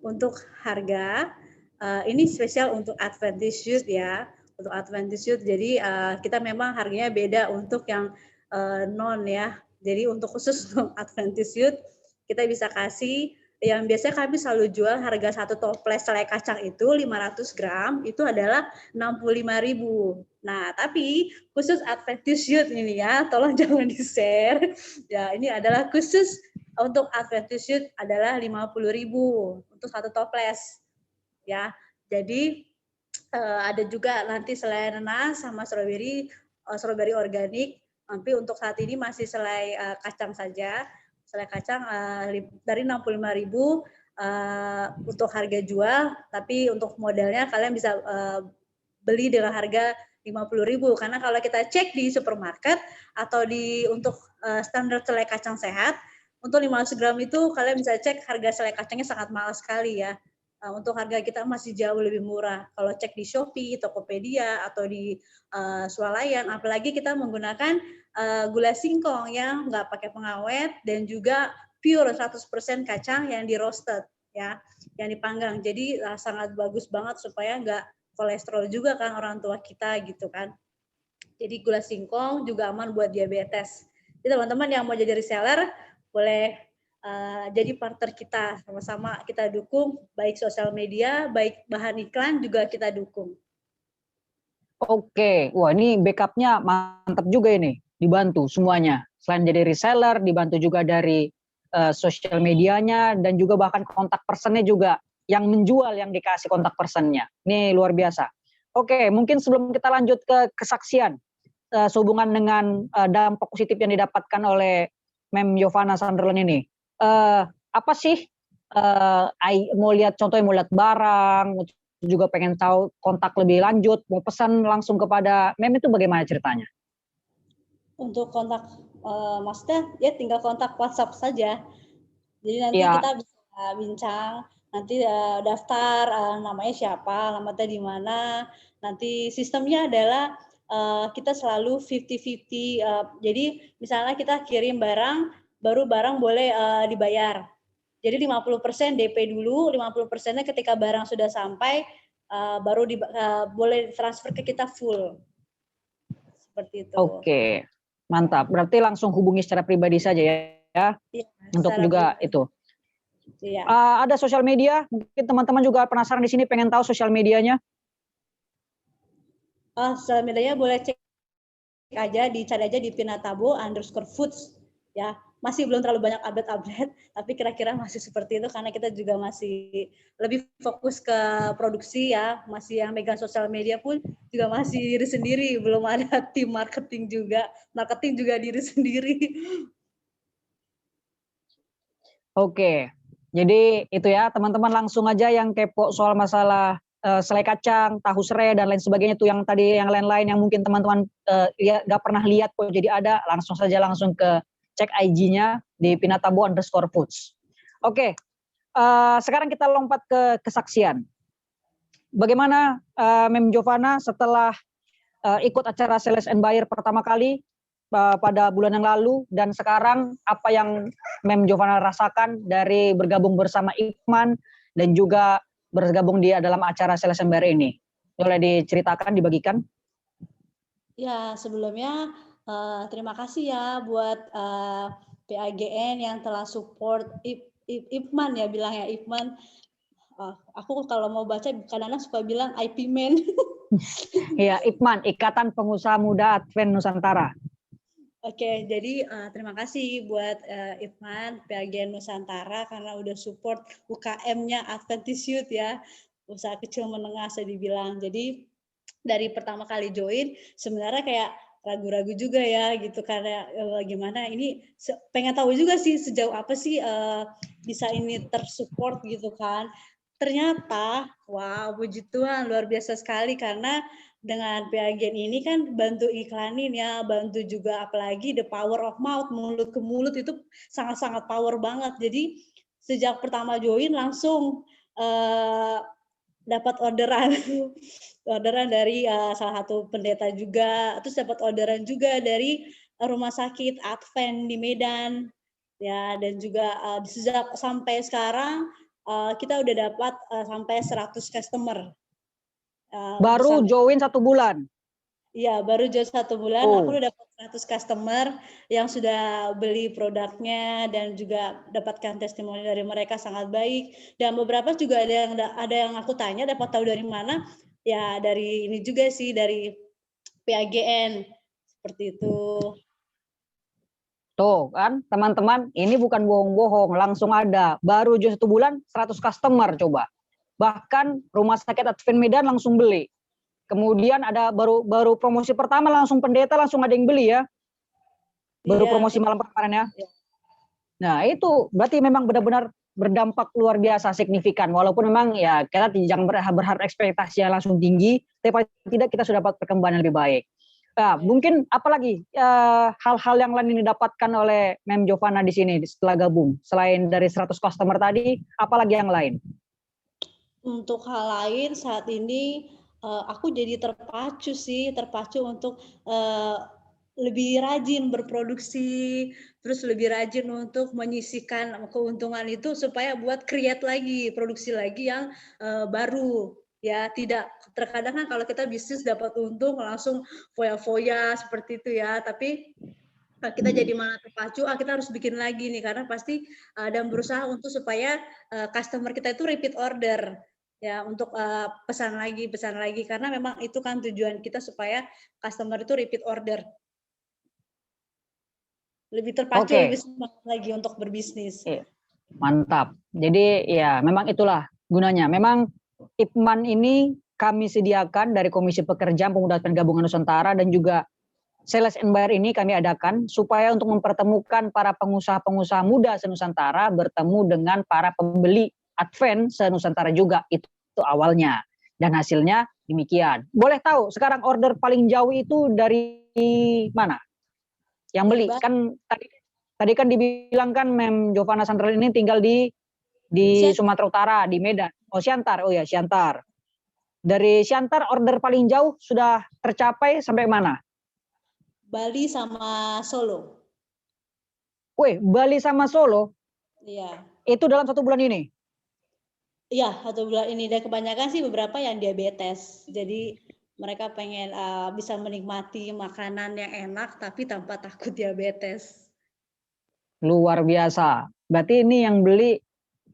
untuk harga ini spesial untuk Adventist Youth ya. Untuk Adventist Youth, jadi kita memang harganya beda untuk yang non ya. Jadi untuk khusus untuk Adventist Youth kita bisa kasih yang biasanya kami selalu jual harga satu toples selai kacang itu 500 gram itu adalah 65.000. Nah, tapi khusus Adventist Youth ini ya, tolong jangan di-share. Ya, ini adalah khusus untuk Adventist Youth adalah 50.000 untuk satu toples. Ya. Jadi ada juga nanti selai nanas sama strawberry organik. Tapi untuk saat ini masih selai kacang saja. Selai kacang dari 65.000 untuk harga jual, tapi untuk modalnya kalian bisa beli dengan harga 50.000 karena kalau kita cek di supermarket atau untuk standar selai kacang sehat untuk 500 gram itu kalian bisa cek harga selai kacangnya sangat mahal sekali ya. Untuk harga kita masih jauh lebih murah. Kalau cek di Shopee, Tokopedia atau di Swalayan, apalagi kita menggunakan gula singkong yang nggak pakai pengawet dan juga pure 100% kacang yang di roasted ya, yang dipanggang. Jadi sangat bagus banget supaya nggak kolesterol juga kan orang tua kita gitu kan. Jadi gula singkong juga aman buat diabetes. Jadi teman-teman yang mau jadi reseller boleh jadi partner kita, sama-sama kita dukung baik sosial media, baik bahan iklan juga kita dukung. Oke, wah ini backupnya mantap juga ini, dibantu semuanya. Selain jadi reseller, dibantu juga dari sosial medianya dan juga bahkan kontak personnya juga yang menjual yang dikasih kontak personnya. Ini luar biasa. Oke, mungkin sebelum kita lanjut ke kesaksian sehubungan dengan dampak positif yang didapatkan oleh Mem Yovana Sunderland ini, apa sih mau lihat contohnya, mau lihat barang, juga pengen tahu kontak lebih lanjut, mau pesan langsung kepada Mem itu bagaimana ceritanya? Untuk kontak maksudnya ya tinggal kontak WhatsApp saja. Jadi nanti kita bisa bincang, nanti daftar namanya siapa, alamatnya di mana. Nanti sistemnya adalah kita selalu 50-50. Jadi misalnya kita kirim barang, baru barang boleh dibayar. Jadi 50% DP dulu, 50%-nya ketika barang sudah sampai baru boleh transfer ke kita full. Seperti itu. Oke, mantap. Berarti langsung hubungi secara pribadi saja ya, ya untuk juga pribadi. Itu. Ya. Ada sosial media, mungkin teman-teman juga penasaran di sini pengen tahu sosial medianya. Sosial medianya boleh cek aja, dicari aja di Pinatabo_foods ya. Masih belum terlalu banyak update, tapi kira-kira masih seperti itu karena kita juga masih lebih fokus ke produksi ya, masih yang megang sosial media pun juga masih diri sendiri, belum ada tim marketing juga diri sendiri. Oke, jadi itu ya teman-teman, langsung aja yang kepo soal masalah selai kacang, tahu serai dan lain sebagainya tuh yang tadi yang lain-lain yang mungkin teman-teman nggak pernah lihat kok jadi ada, langsung ke cek IG-nya di Pinatabo_foods. Oke, sekarang kita lompat ke kesaksian. Bagaimana Mem Yovana setelah ikut acara Sales and Buyer pertama kali pada bulan yang lalu, dan sekarang apa yang Mem Yovana rasakan dari bergabung bersama Iqman dan juga bergabung di dalam acara Sales and Buyer ini? Boleh diceritakan, dibagikan? Ya, sebelumnya Terima kasih ya buat PAGN yang telah support Ipman ya bilangnya Ipman. Aku kalau mau baca kadang-kadang suka bilang IP Man. Iya, Ipman, Ikatan Pengusaha Muda Advent Nusantara. Oke, jadi terima kasih buat Ipman, PAGN Nusantara karena udah support UKM-nya Adventist Youth ya, usaha kecil menengah saya dibilang. Jadi dari pertama kali join sebenarnya kayak ragu-ragu juga ya gitu karena gimana ini pengen tahu juga sih sejauh apa sih bisa ini tersupport gitu kan. Ternyata, wow, puji Tuhan, luar biasa sekali karena dengan PAGN ini kan bantu iklanin ya, bantu juga apalagi the power of mouth, mulut ke mulut itu sangat-sangat power banget. Jadi sejak pertama join langsung dapat orderan dari salah satu pendeta juga, terus dapat orderan juga dari rumah sakit Advent di Medan, ya, dan juga sejak sampai sekarang kita udah dapat sampai 100 customer. Baru join 1 bulan? Iya, baru join 1 bulan, aku udah dapat 100 customer yang sudah beli produknya dan juga dapatkan testimoni dari mereka sangat baik. Dan beberapa juga ada yang aku tanya dapat tahu dari mana, ya dari ini juga sih, dari PAGN, seperti itu. Tuh kan teman-teman, ini bukan bohong-bohong, langsung ada. Baru join 1 bulan 100 customer coba. Bahkan rumah sakit Advent Medan langsung beli. Kemudian ada baru promosi pertama langsung pendeta langsung ada yang beli ya. Baru promosi malam kemarin ya. Nah, itu berarti memang benar-benar berdampak luar biasa signifikan. Walaupun memang ya kita jangan berharap ekspektasi yang langsung tinggi, tapi paling tidak kita sudah dapat perkembangan yang lebih baik. Nah, mungkin apalagi hal-hal yang lain yang didapatkan oleh Mem Jovana di sini setelah gabung, selain dari 100 customer tadi, apalagi yang lain? Untuk hal lain saat ini aku jadi terpacu untuk lebih rajin berproduksi, terus lebih rajin untuk menyisihkan keuntungan itu supaya buat create lagi, produksi lagi yang baru. Ya, tidak terkadang kan kalau kita bisnis dapat untung langsung foya-foya seperti itu ya, tapi kita jadi malah terpacu, kita harus bikin lagi nih karena pasti dan berusaha untuk supaya customer kita itu repeat order ya, untuk pesan lagi karena memang itu kan tujuan kita supaya customer itu repeat order. Lebih terpacu, lebih semangat lagi untuk berbisnis. Mantap. Jadi ya memang itulah gunanya. Memang Ipman ini kami sediakan dari Komisi Pekerjaan Pemuda Advent Gabungan Nusantara dan juga Sales and Buyer ini kami adakan supaya untuk mempertemukan para pengusaha-pengusaha muda se-Nusantara bertemu dengan para pembeli Advent se-Nusantara juga. Itu awalnya. Dan hasilnya demikian. Boleh tahu sekarang order paling jauh itu dari mana? Yang beli kan tadi kan dibilang kan Mem Jovana Sandral ini tinggal di Sumatera Utara, di Medan. Oh, Siantar. Oh ya, Siantar. Dari Siantar order paling jauh sudah tercapai sampai mana? Bali sama Solo. Wih, Bali sama Solo? Iya. Itu dalam 1 bulan ini? Iya, 1 bulan ini. Dan kebanyakan sih beberapa yang diabetes. Jadi mereka pengen bisa menikmati makanan yang enak tapi tanpa takut diabetes. Luar biasa. Berarti ini yang beli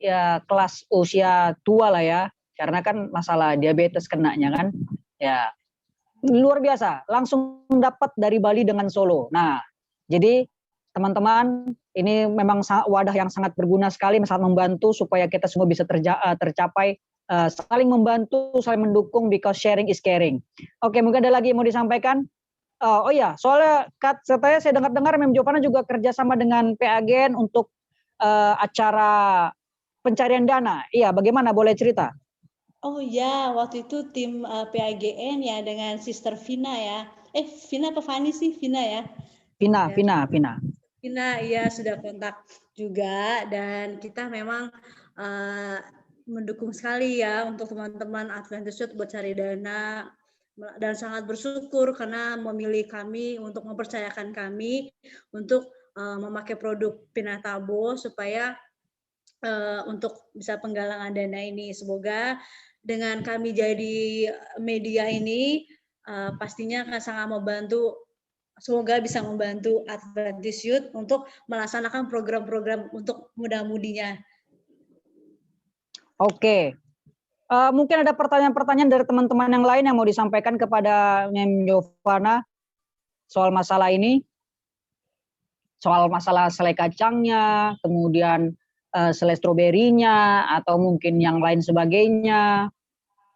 ya kelas usia tua lah ya. Karena kan masalah diabetes kenanya kan. Ya. Luar biasa. Langsung dapat dari Bali dengan Solo. Nah, jadi teman-teman, ini memang wadah yang sangat berguna sekali, sangat membantu supaya kita semua bisa tercapai, saling membantu, saling mendukung, because sharing is caring. Oke, mungkin ada lagi yang mau disampaikan? Oh iya, soalnya saya dengar-dengar Mem Jovana juga kerjasama dengan PAGN untuk acara pencarian dana. Iya, bagaimana? Boleh cerita? Oh ya, waktu itu tim PAGN ya dengan Sister Vina ya. Vina apa Fani sih? Vina ya. Vina. Vina, iya sudah kontak juga dan kita memang mendukung sekali ya untuk teman-teman Adventist Youth buat cari dana dan sangat bersyukur karena memilih kami untuk mempercayakan kami untuk memakai produk Pinatabo supaya untuk bisa penggalangan dana ini. Semoga dengan kami jadi media ini pastinya akan sangat membantu semoga bisa membantu Adventist Youth untuk melaksanakan program-program untuk muda-mudinya. Oke. Mungkin ada pertanyaan-pertanyaan dari teman-teman yang lain yang mau disampaikan kepada Mem Giovanna soal masalah ini, soal masalah selai kacangnya, kemudian selai stroberinya, atau mungkin yang lain sebagainya.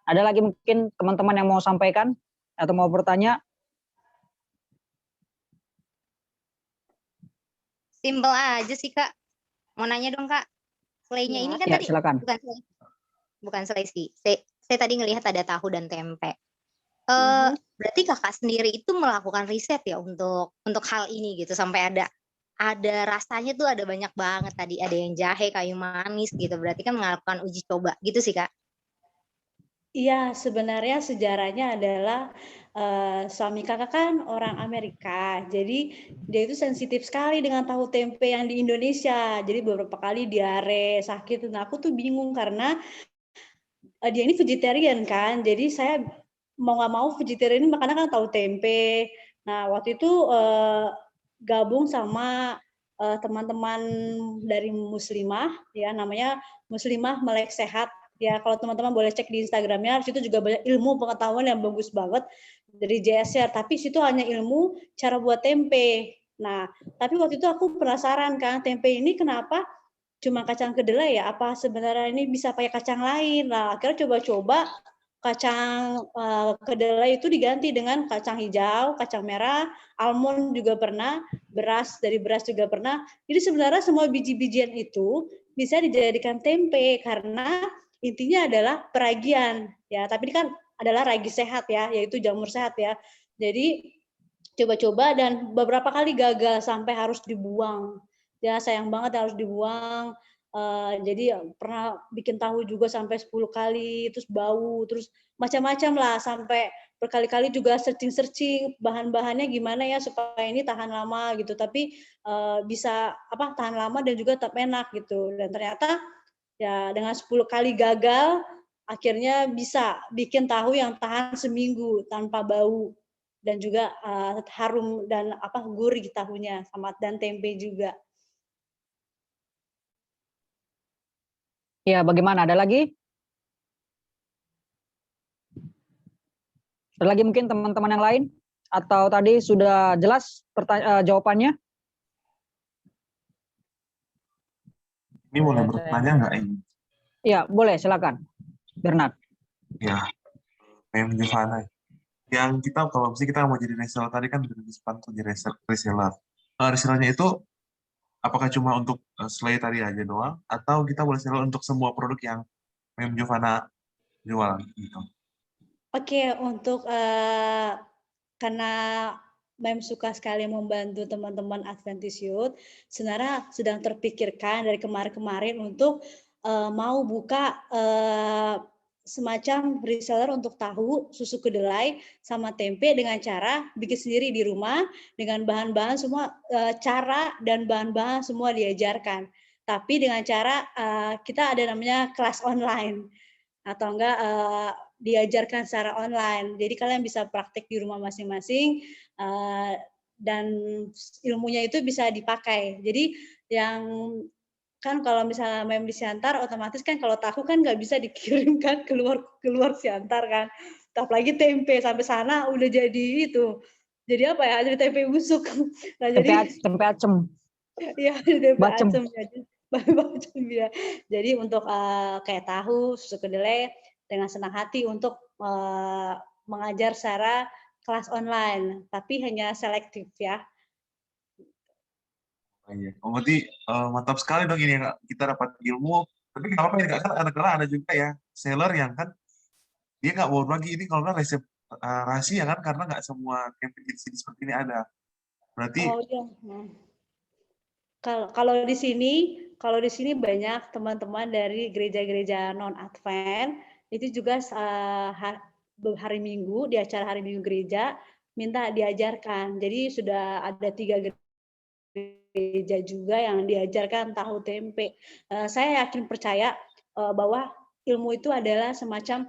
Ada lagi mungkin teman-teman yang mau sampaikan atau mau bertanya? Simpel aja sih Kak. Mau nanya dong Kak. Selaynya ini kan Ya, tadi silakan. bukan selai sih. Saya tadi ngelihat ada tahu dan tempe. Berarti Kakak sendiri itu melakukan riset ya untuk hal ini gitu sampai ada rasanya tuh ada banyak banget tadi, ada yang jahe, kayu manis gitu. Berarti kan melakukan uji coba gitu sih Kak. Iya, sebenarnya sejarahnya adalah suami kakak kan orang Amerika, jadi dia itu sensitif sekali dengan tahu tempe yang di Indonesia. Jadi beberapa kali diare, sakit. Nah, aku tuh bingung karena dia ini vegetarian kan, jadi saya mau nggak mau vegetarian ini makanya kan tahu tempe. Nah, waktu itu gabung sama teman-teman dari Muslimah, ya namanya Muslimah Melek Sehat. Ya, kalau teman-teman boleh cek di Instagramnya, situ juga banyak ilmu pengetahuan yang bagus banget dari JSR. Tapi situ hanya ilmu cara buat tempe. Nah, tapi waktu itu aku penasaran kan, tempe ini kenapa cuma kacang kedelai ya? Apa sebenarnya ini bisa pakai kacang lain? Nah, akhirnya coba-coba kacang kedelai itu diganti dengan kacang hijau, kacang merah, almond juga pernah, dari beras juga pernah. Jadi sebenarnya semua biji-bijian itu bisa dijadikan tempe karena intinya adalah peragian ya, tapi ini kan adalah ragi sehat ya, yaitu jamur sehat ya. Jadi coba-coba dan beberapa kali gagal sampai harus dibuang. Ya sayang banget harus dibuang. Jadi pernah bikin tahu juga sampai 10 kali, terus bau, terus macam-macam lah, sampai berkali-kali juga searching bahan-bahannya gimana ya supaya ini tahan lama gitu, tapi bisa tahan lama dan juga tetap enak gitu. Dan ternyata ya dengan 10 kali gagal, akhirnya bisa bikin tahu yang tahan seminggu tanpa bau dan juga harum dan gurih tahunya dan tempe juga. Ya, bagaimana? Ada lagi? Ada lagi mungkin teman-teman yang lain? Atau tadi sudah jelas jawabannya? Ini boleh bertanya nggak ini? Ya, boleh, silakan. Bernard. Ya, Mem Giovanna. Yang kita, kalau misalnya kita mau jadi reseller tadi kan berdiskusi untuk jadi reseller. Resellernya itu apakah cuma untuk selai tadi aja doang, atau kita boleh seller untuk semua produk yang Mem Giovanna jual gitu? Oke, untuk karena Mem suka sekali membantu teman-teman Adventist Youth, sebenarnya sedang terpikirkan dari kemarin-kemarin untuk mau buka semacam reseller untuk tahu, susu kedelai, sama tempe dengan cara bikin sendiri di rumah dengan bahan-bahan semua, cara dan bahan-bahan semua diajarkan. Tapi dengan cara kita ada namanya kelas online atau enggak diajarkan secara online. Jadi kalian bisa praktek di rumah masing-masing dan ilmunya itu bisa dipakai. Jadi yang kan kalau misalnya Mem di Siantar, otomatis kan kalau tahu kan nggak bisa dikirimkan keluar Siantar kan. Apalagi tempe sampai sana udah jadi itu. Jadi apa ya? Jadi tempe busuk. Nah, tempe acem. Iya, tempe acem jadi. Bacem ya. Jadi untuk kayak tahu, susu kedelai dengan senang hati untuk mengajar secara kelas online, tapi hanya selektif ya. Iya. Oh, berarti mantap sekali dong ini kita dapat ilmu. Tapi nggak apa-apa ini kan kadang-kadang ada juga ya seller yang kan dia nggak mau berbagi ini kalau nggak resep rahasia kan karena nggak semua tempe di sini seperti ini ada. Berarti oh iya. Kalau di sini banyak teman-teman dari gereja-gereja non Advent itu juga hari Minggu di acara hari Minggu gereja minta diajarkan. Jadi sudah ada 3 gereja juga yang diajarkan tahu tempe. Saya yakin percaya bahwa ilmu itu adalah semacam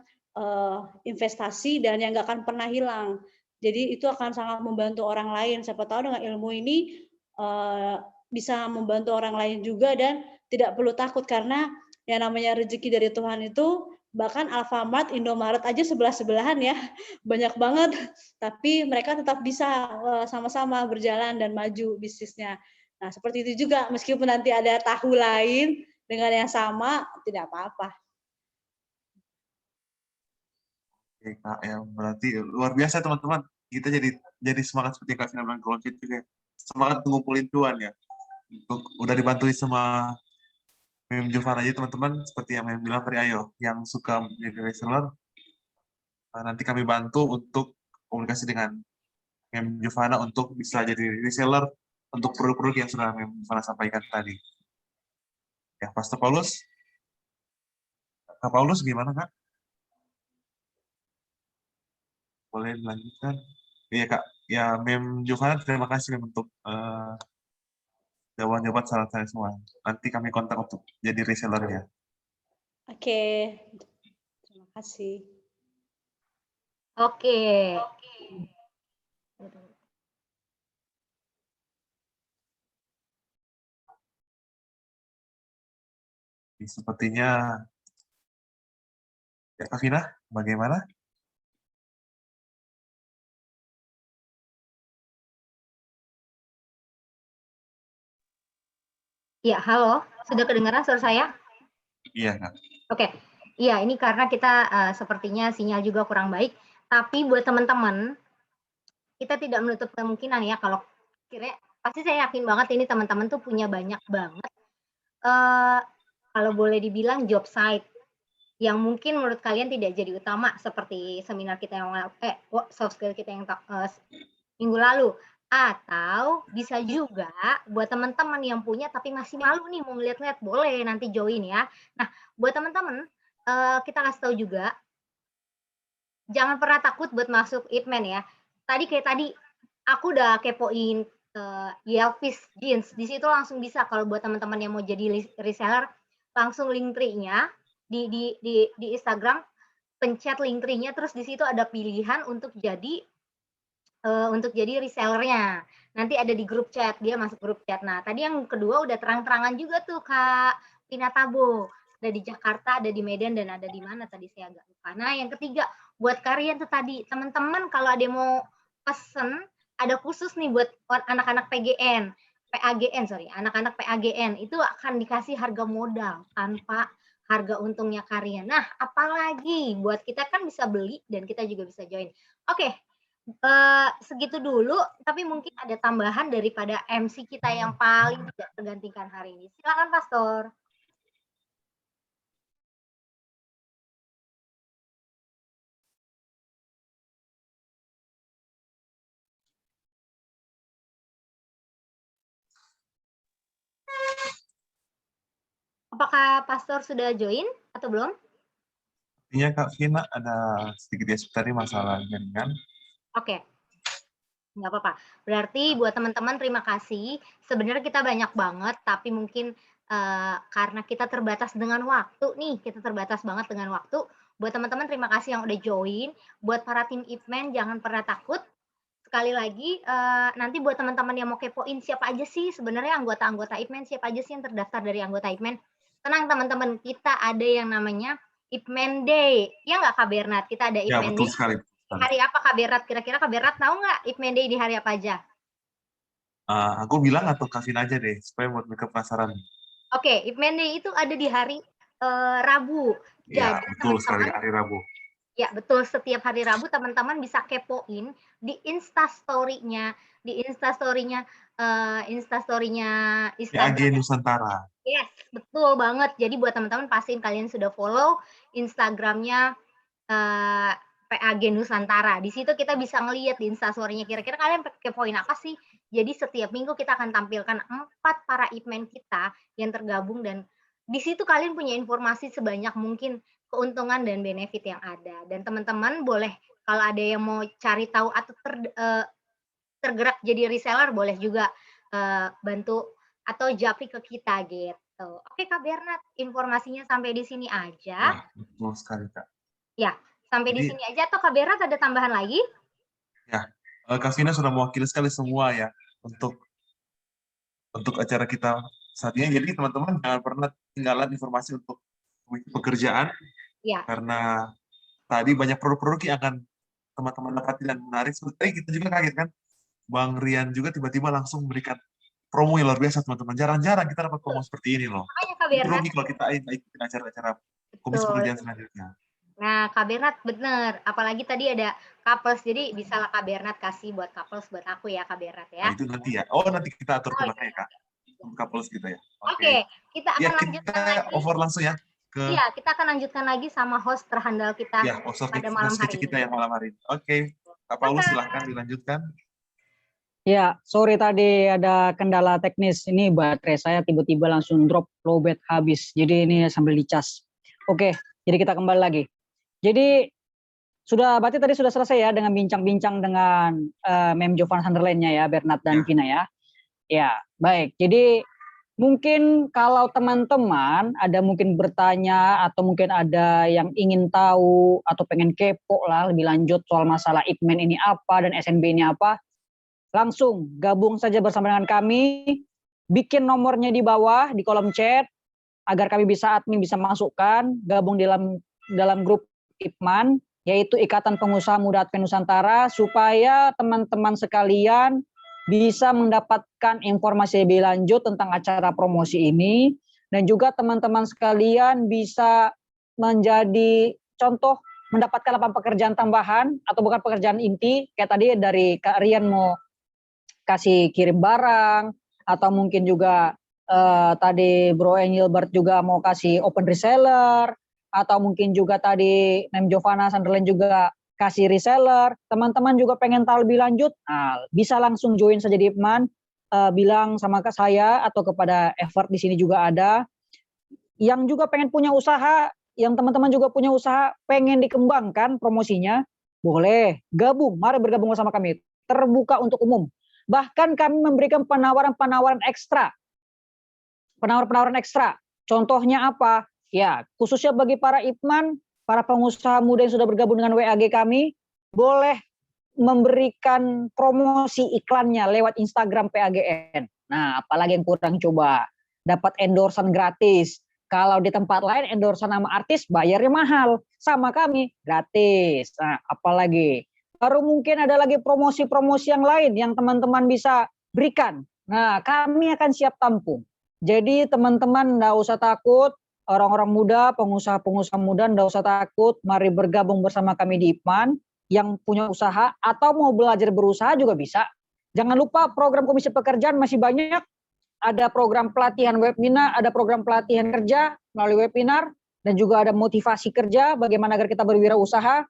investasi dan yang nggak akan pernah hilang. Jadi itu akan sangat membantu orang lain. Siapa tahu dengan ilmu ini bisa membantu orang lain juga dan tidak perlu takut karena yang namanya rezeki dari Tuhan itu bahkan Alfamart, Indomaret aja sebelah-sebelahan ya. Banyak banget. Tapi mereka tetap bisa sama-sama berjalan dan maju bisnisnya. Nah, seperti itu juga meskipun nanti ada tahu lain dengan yang sama tidak apa-apa. Oke, Kak, ya, berarti luar biasa teman-teman. Kita jadi semangat seperti Kak Vina bilang ke juga. Semangat ngumpulin cuan ya. Udah dibantuin sama Mem Jovan aja teman-teman, seperti yang Mem bilang tadi, ayo yang suka menjadi reseller, nanti kami bantu untuk komunikasi dengan Mem Jovana untuk bisa jadi reseller untuk produk-produk yang sudah Mem Jovana sampaikan tadi. Ya, Pastor Paulus. Kak Paulus gimana, Kak? Boleh dilanjutkan? Iya, Kak. Ya, Mem Jovana, terima kasih Mem untuk jawaban-jawaban saran saya semua. Nanti kami kontak untuk jadi reseller ya. Oke. Terima kasih. Oke. Sepertinya, ya Kak Vina, bagaimana? Ya, halo. Sudah kedengaran suara saya? Iya, Kak. Oke. Iya, ini karena kita sepertinya sinyal juga kurang baik. Tapi buat teman-teman, kita tidak menutup kemungkinan ya kalau kira pasti saya yakin banget ini teman-teman tuh punya banyak banget kalau boleh dibilang job site yang mungkin menurut kalian tidak jadi utama seperti seminar kita yang soft skill kita yang minggu lalu, atau bisa juga buat teman-teman yang punya tapi masih malu nih mau ngeliat-ngeliat, boleh nanti join ya. Nah, buat teman-teman kita kasih tahu juga jangan pernah takut buat masuk Ipman ya. Kayak tadi aku udah kepoin Yelvis Jeans, di situ langsung bisa kalau buat teman-teman yang mau jadi reseller langsung link tree-nya di Instagram, pencet link tree-nya terus di situ ada pilihan untuk jadi resellernya. Nanti ada di grup chat, dia masuk grup chat. Nah, tadi yang kedua udah terang-terangan juga tuh Kak Pinatabo. Ada di Jakarta, ada di Medan, dan ada di mana tadi saya agak lupa. Nah, yang ketiga buat kalian tuh tadi, teman-teman kalau ada yang mau pesen, ada khusus nih buat anak-anak PAGN, anak-anak PAGN itu akan dikasih harga modal tanpa harga untungnya karya. Nah, apalagi buat kita kan bisa beli dan kita juga bisa join. Oke, segitu dulu, tapi mungkin ada tambahan daripada MC kita yang paling tidak tergantikan hari ini. Silakan Pastor. Apakah Pastor sudah join atau belum? Iya Kak Vina, ada sedikit ya tadi masalah jaringan. Oke. Nggak apa-apa. Berarti buat teman-teman terima kasih. Sebenarnya kita banyak banget, tapi mungkin karena kita terbatas dengan waktu nih, kita terbatas banget dengan waktu. Buat teman-teman terima kasih yang udah join. Buat para tim Ipman jangan pernah takut. Sekali lagi, nanti buat teman-teman yang mau kepoin siapa aja sih sebenarnya anggota-anggota Ipman, siapa aja sih yang terdaftar dari anggota Ipman. Tenang teman-teman, kita ada yang namanya Ipman Day. Ya nggak Kak Bernat? Kita ada Ipman Day. Ya, betul sekali. Hari apa Kak Berat? Kira-kira Kak Berat tahu nggak Ipman Day di hari apa aja? Aku bilang atau Kak Vina aja deh, supaya buat mereka penasaran. Oke, Ipman Day itu ada di hari Rabu. Ya, betul sekali, hari Rabu. Ya, betul. Setiap hari Rabu teman-teman bisa kepoin di Instastory-nya PAG Nusantara. Yes, betul banget. Jadi buat teman-teman pastiin kalian sudah follow Instagram-nya PAG Nusantara. Di situ kita bisa ngelihat di Instastory-nya kira-kira kalian kepoin apa sih. Jadi setiap minggu kita akan tampilkan 4 para Ipman kita yang tergabung dan di situ kalian punya informasi sebanyak mungkin keuntungan dan benefit yang ada. Dan teman-teman boleh kalau ada yang mau cari tahu atau tergerak jadi reseller boleh juga bantu atau japri ke kita gitu. Oke Kak Bernat, informasinya sampai di sini aja. Ya, betul sekali Kak. Ya, sampai di sini aja atau Kak Bernat ada tambahan lagi? Ya, Kak Vina sudah mewakili sekali semua ya untuk acara kita saat ini. Jadi teman-teman jangan pernah ketinggalan informasi untuk pekerjaan, Iya. karena tadi banyak produk-produk yang akan teman-teman dapati dan menarik. Seperti kita juga kaget kan, Bang Rian juga tiba-tiba langsung memberikan promo yang luar biasa teman-teman. Jarang-jarang kita dapat promo seperti ini loh. Makanya Kak Itu Bernat. rugi kalau kita ikutin acara-acara Komisi Betul. Pekerjaan selanjutnya. Nah, Kak Bernat bener. Apalagi tadi ada couples, jadi bisa lah Kak Bernat kasih buat couples buat aku ya Kak Bernat Nah, ya. itu nanti ya. Oh, nanti kita atur Oh, belakangnya Kak. Couples kita ya. Oke, kita Ya, akan lanjutkan kita lagi. over langsung ya ke Iya, kita akan lanjutkan lagi sama host terhandal kita ya host pada malam hari kita ini. yang malam hari ini. Oke, Kak Paulus silahkan dilanjutkan. Ya, sorry tadi ada kendala teknis. Ini baterai saya tiba-tiba langsung drop, lowbat habis. Jadi ini sambil dicas. Oke, jadi kita kembali lagi. Jadi berarti tadi sudah selesai ya dengan bincang-bincang dengan Mem Jovan Sunderland-nya ya, Bernat dan Vina ya. Ya, baik. Jadi mungkin kalau teman-teman ada mungkin bertanya atau mungkin ada yang ingin tahu atau pengen kepo lah lebih lanjut soal masalah IPMEN ini apa dan SNB ini apa, langsung gabung saja bersama dengan kami, bikin nomornya di bawah di kolom chat agar kami bisa admin bisa masukkan, gabung dalam grup IPMAN, yaitu Ikatan Pengusaha Muda Advent Nusantara, supaya teman-teman sekalian bisa mendapatkan informasi lebih lanjut tentang acara promosi ini, dan juga teman-teman sekalian bisa menjadi contoh mendapatkan lapangan pekerjaan tambahan atau bukan pekerjaan inti, kayak tadi dari Kak Rian mau kasih kirim barang, atau mungkin juga tadi Bro Engelbert juga mau kasih open reseller, atau mungkin juga tadi Mem Jovana Sunderland juga kasih reseller. Teman-teman juga pengen tahu lebih lanjut, nah, bisa langsung join saja di IPMAN, bilang sama ke saya atau kepada Evert di sini juga ada. Yang juga pengen punya usaha, yang teman-teman juga punya usaha, pengen dikembangkan promosinya, boleh gabung, mari bergabung bersama kami. Terbuka untuk umum. Bahkan kami memberikan penawaran-penawaran ekstra. Penawaran-penawaran ekstra. Contohnya apa? Ya, khususnya bagi para IPMAN, para pengusaha muda yang sudah bergabung dengan WAG kami, boleh memberikan promosi iklannya lewat Instagram PAGN. Nah, apalagi yang kurang coba. Dapat endorsan gratis. Kalau di tempat lain endorsan nama artis bayarnya mahal. Sama kami gratis. Nah, apalagi. Baru mungkin ada lagi promosi-promosi yang lain yang teman-teman bisa berikan. Nah, kami akan siap tampung. Jadi teman-teman enggak usah takut, orang-orang muda, pengusaha-pengusaha muda enggak usah takut, mari bergabung bersama kami di IPMAN yang punya usaha atau mau belajar berusaha juga bisa. Jangan lupa program Komisi Pekerjaan masih banyak, ada program pelatihan webinar, ada program pelatihan kerja melalui webinar, dan juga ada motivasi kerja bagaimana agar kita berwirausaha,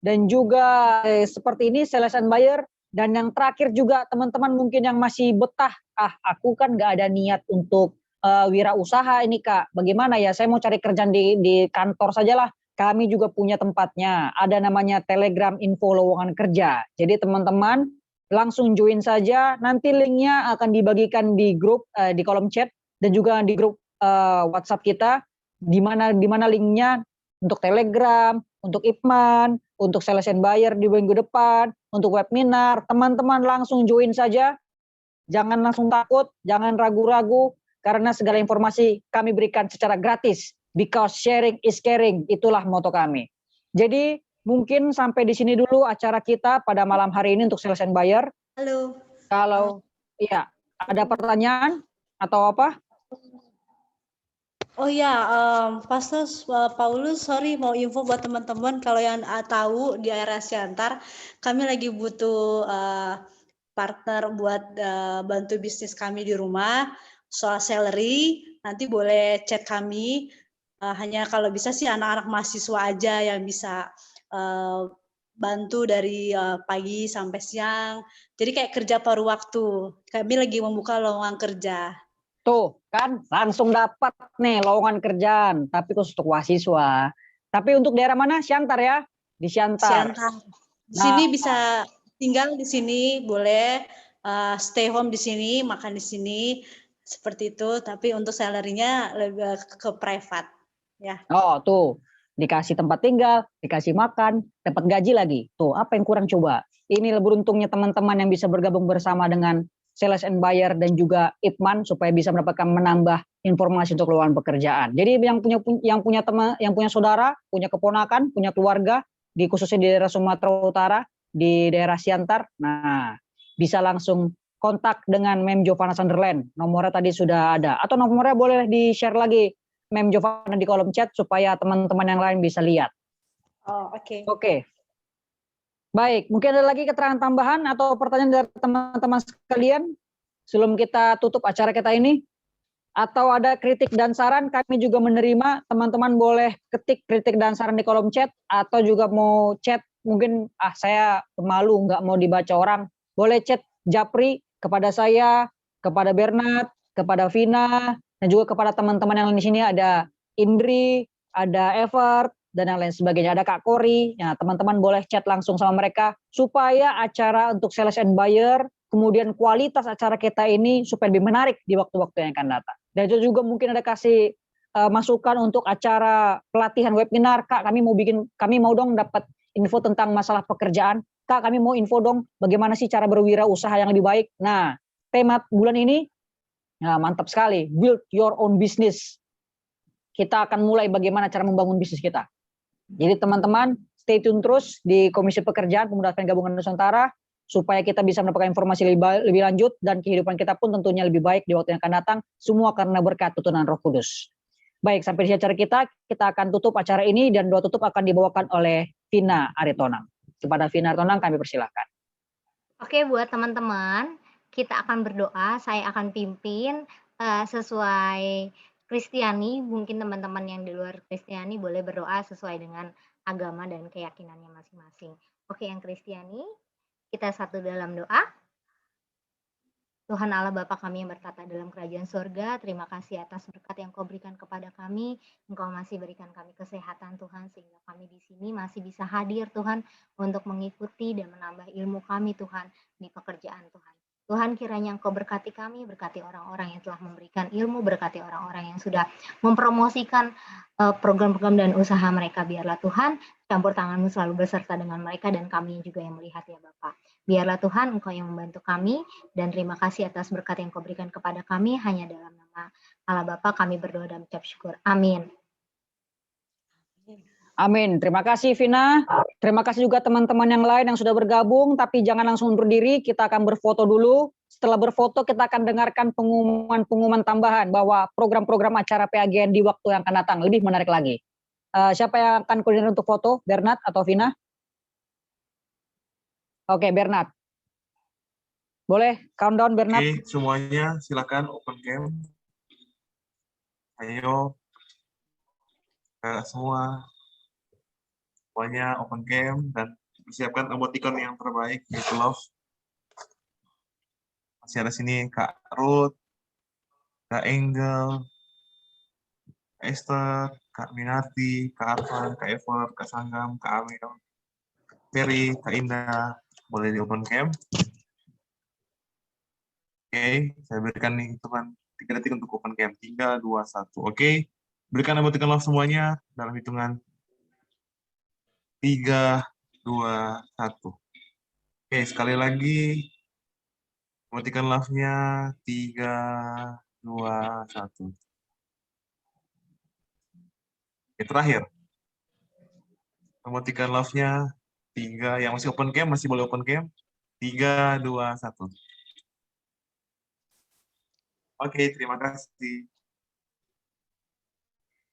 dan juga seperti ini sales and buyer. Dan yang terakhir juga teman-teman mungkin yang masih betah, aku kan nggak ada niat untuk wirausaha ini Kak, bagaimana ya, saya mau cari kerjaan di kantor sajalah. Kami juga punya tempatnya, ada namanya Telegram Info Lowongan Kerja. Jadi teman-teman langsung join saja, nanti linknya akan dibagikan di grup, di kolom chat, dan juga di grup WhatsApp kita, di mana linknya untuk Telegram, untuk IPMAN, untuk sales and buyer di minggu depan, untuk webinar. Teman-teman langsung join saja, jangan langsung takut, jangan ragu-ragu, karena segala informasi kami berikan secara gratis, because sharing is caring, itulah moto kami. Jadi mungkin sampai di sini dulu acara kita pada malam hari ini untuk sales and buyer. Halo. Kalau iya ada pertanyaan atau apa? Oh ya, Pastor Paulus, sorry mau info buat teman-teman, kalau yang tahu di area Siantar, kami lagi butuh partner buat bantu bisnis kami di rumah, soal salary, nanti boleh chat kami, hanya kalau bisa sih anak-anak mahasiswa aja yang bisa bantu dari pagi sampai siang, jadi kayak kerja paruh waktu, kami lagi membuka lowongan kerja. Tuh kan langsung dapat nih lowongan kerjaan, tapi khusus untuk mahasiswa. Tapi untuk daerah mana? Siantar ya? Di Siantar. Di sini bisa tinggal di sini, boleh stay home di sini, makan di sini, seperti itu. Tapi untuk salary-nya lebih ke private, ya. Oh tuh, dikasih tempat tinggal, dikasih makan, dapat gaji lagi. Tuh apa yang kurang coba? Ini beruntungnya teman-teman yang bisa bergabung bersama dengan Sales and Buyer dan juga Ipman supaya bisa mendapatkan menambah informasi untuk lowongan pekerjaan. Jadi yang punya teman, yang punya saudara, punya keponakan, punya keluarga di khususnya di daerah Sumatera Utara, di daerah Siantar, nah bisa langsung kontak dengan Mem Jovana Sunderland. Nomornya tadi sudah ada. Atau nomornya boleh di-share lagi Mem Jovana di kolom chat supaya teman-teman yang lain bisa lihat. Oh, oke. Oke. Baik, mungkin ada lagi keterangan tambahan atau pertanyaan dari teman-teman sekalian sebelum kita tutup acara kita ini? Atau ada kritik dan saran, kami juga menerima. Teman-teman boleh ketik kritik dan saran di kolom chat atau juga mau chat mungkin saya malu nggak mau dibaca orang. Boleh chat Japri kepada saya, kepada Bernard, kepada Vina, dan juga kepada teman-teman yang lain di sini ada Indri, ada Evert, dan yang lain sebagainya. Ada Kak Kori. Nah, teman-teman boleh chat langsung sama mereka supaya acara untuk Sales and Buyer, kemudian kualitas acara kita ini supaya lebih menarik di waktu-waktu yang akan datang. Dan itu juga mungkin ada kasih masukan untuk acara pelatihan webinar. Kak, kami mau dong dapat info tentang masalah pekerjaan. Kak, kami mau info dong bagaimana sih cara berwirausaha yang lebih baik. Nah, tema bulan ini mantap sekali. Build your own business. Kita akan mulai bagaimana cara membangun bisnis kita. Jadi teman-teman stay tune terus di Komisi Pekerjaan Pemuda Advent Gabungan Nusantara supaya kita bisa mendapatkan informasi lebih lanjut dan kehidupan kita pun tentunya lebih baik di waktu yang akan datang, semua karena berkat tuntunan Roh Kudus. Baik, sampai di acara kita akan tutup acara ini dan doa tutup akan dibawakan oleh Vina Aritonang. Kepada Vina Aritonang kami persilahkan. Oke, buat teman-teman, kita akan berdoa, saya akan pimpin sesuai Kristiani, mungkin teman-teman yang di luar Kristiani boleh berdoa sesuai dengan agama dan keyakinannya masing-masing. Oke, yang Kristiani, kita satu dalam doa. Tuhan Allah Bapa kami yang bertata dalam kerajaan surga, terima kasih atas berkat yang Kau berikan kepada kami. Engkau masih berikan kami kesehatan Tuhan, sehingga kami di sini masih bisa hadir Tuhan untuk mengikuti dan menambah ilmu kami Tuhan di pekerjaan Tuhan. Tuhan kiranya Engkau berkati kami, berkati orang-orang yang telah memberikan ilmu, berkati orang-orang yang sudah mempromosikan program-program dan usaha mereka. Biarlah Tuhan campur tangan-Mu selalu beserta dengan mereka dan kami juga yang melihat ya Bapak. Biarlah Tuhan Engkau yang membantu kami dan terima kasih atas berkat yang Kau berikan kepada kami hanya dalam nama Allah Bapa kami berdoa dan mengucap syukur. Amin. Amin. Terima kasih Vina. Terima kasih juga teman-teman yang lain yang sudah bergabung, tapi jangan langsung berdiri, kita akan berfoto dulu. Setelah berfoto kita akan dengarkan pengumuman tambahan bahwa program-program acara PAGN di waktu yang akan datang lebih menarik lagi. Siapa yang akan koordinir untuk foto? Bernard atau Vina? Oke, Bernard. Boleh countdown Bernard? Oke, semuanya silakan open cam. Ayo, semua. Semuanya open cam dan persiapkan emoticon yang terbaik, yaitu love. Masih ada sini Kak Ruth, Kak Engel, Kak Esther, Kak Minarti, Kak Arfan, Kak Ever, Kak Sanggam, Kak Amel, Ferry, Kak Indah. Boleh di open cam. Oke, saya berikan nih hitungan 3 detik untuk open cam. 3, 2, 1. Oke, berikan emoticon love semuanya dalam hitungan 3, 2, 1. Oke, sekali lagi. Emoticon love-nya 3, 2, 1. Oke, terakhir. Emoticon love-nya 3. Yang masih open cam, masih boleh open cam. 3, 2, 1. Oke, terima kasih.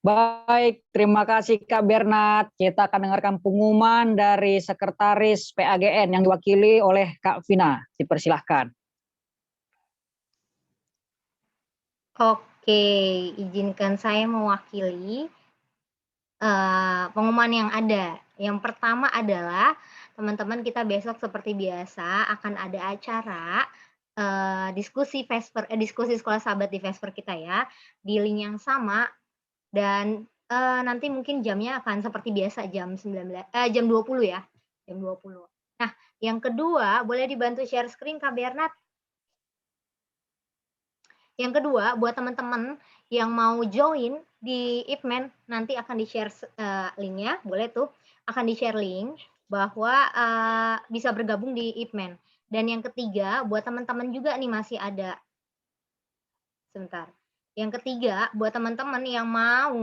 Baik, terima kasih Kak Bernard. Kita akan dengarkan pengumuman dari Sekretaris PAGN yang diwakili oleh Kak Vina. Dipersilahkan. Oke, izinkan saya mewakili pengumuman yang ada. Yang pertama adalah teman-teman kita besok seperti biasa akan ada acara diskusi sekolah sahabat di Vesper kita ya, di link yang sama dan nanti mungkin jamnya akan seperti biasa jam 20 ya, jam 20. Nah, yang kedua boleh dibantu share screen Kak Bernard. Yang kedua, buat teman-teman yang mau join di Ipman, nanti akan di-share linknya, boleh tuh, akan di-share link. bahwa bisa bergabung di Ipmen. Dan yang ketiga, buat teman-teman juga nih masih ada. Sebentar. Yang ketiga, buat teman-teman yang mau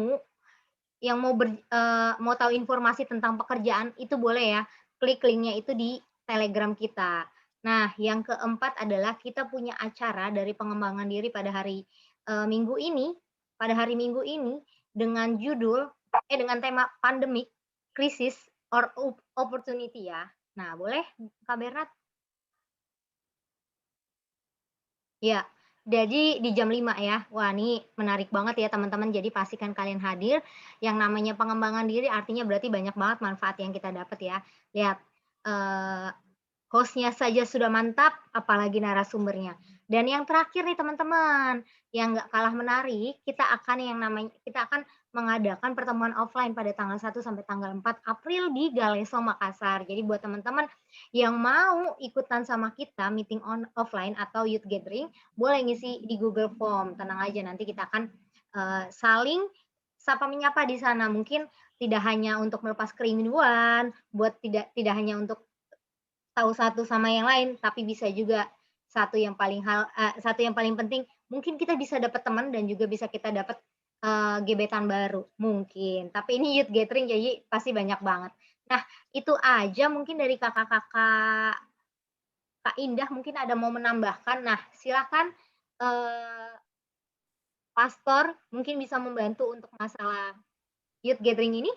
tahu informasi tentang pekerjaan itu boleh ya, klik linknya itu di Telegram kita. Nah, yang keempat adalah kita punya acara dari pengembangan diri pada hari Minggu ini, dengan tema pandemic, krisis or opportunity ya. Nah, boleh Kak Bernard? Ya, jadi di jam 5 ya. Wah, ini menarik banget ya teman-teman. Jadi pastikan kalian hadir. Yang namanya pengembangan diri artinya berarti banyak banget manfaat yang kita dapat ya. Lihat, hostnya saja sudah mantap, apalagi narasumbernya. Dan yang terakhir nih teman-teman, yang nggak kalah menarik, kita akan mengadakan pertemuan offline pada tanggal 1 sampai tanggal 4 April di Galeso Makassar. Jadi buat teman-teman yang mau ikutan sama kita meeting offline atau youth gathering, boleh ngisi di Google Form. Tenang aja, nanti kita akan saling sapa menyapa di sana. Mungkin tidak hanya untuk melepas kerinduan, tidak hanya untuk tahu satu sama yang lain, tapi bisa juga satu yang paling penting, mungkin kita bisa dapat teman dan juga bisa kita dapat gebetan baru mungkin. Tapi ini youth gathering jadi pasti banyak banget. Nah, itu aja mungkin dari kakak-kakak Kak Indah, mungkin ada mau menambahkan. Nah, silakan Pastor mungkin bisa membantu untuk masalah youth gathering ini.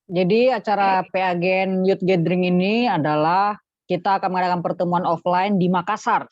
Jadi acara PAGN Youth Gathering ini adalah kita akan mengadakan pertemuan offline di Makassar.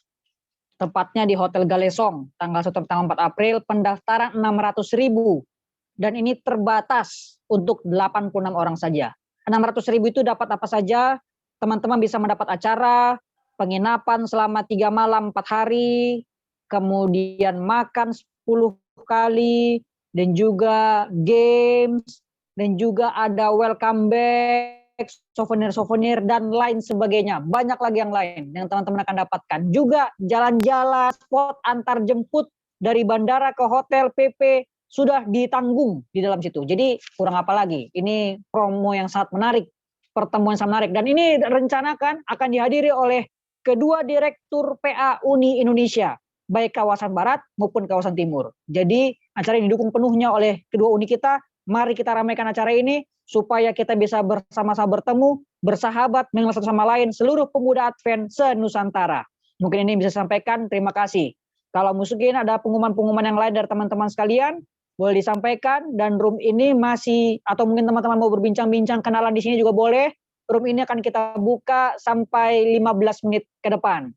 Tepatnya di Hotel Galesong, tanggal 1 sampai tanggal 4 April, pendaftaran 600.000. Dan ini terbatas untuk 86 orang saja. 600.000 itu dapat apa saja? Teman-teman bisa mendapat acara, penginapan selama 3 malam 4 hari, kemudian makan 10 kali, dan juga games, dan juga ada welcome back, souvenir-souvenir, dan lain sebagainya. Banyak lagi yang lain yang teman-teman akan dapatkan. Juga jalan-jalan, spot antar jemput dari bandara ke hotel, PP, sudah ditanggung di dalam situ. Jadi kurang apa lagi. Ini promo yang sangat menarik, pertemuan yang sangat menarik. Dan ini rencanakan akan dihadiri oleh kedua direktur PA Uni Indonesia, baik kawasan Barat maupun kawasan Timur. Jadi acara ini didukung penuhnya oleh kedua uni kita. Mari kita ramaikan acara ini supaya kita bisa bersama-sama bertemu, bersahabat, mengenal satu sama lain seluruh pemuda Advent se-Nusantara. Mungkin ini bisa sampaikan, terima kasih. Kalau mungkin ada pengumuman-pengumuman yang lain dari teman-teman sekalian, boleh disampaikan, dan room ini masih, atau mungkin teman-teman mau berbincang-bincang, kenalan di sini juga boleh. Room ini akan kita buka sampai 15 menit ke depan.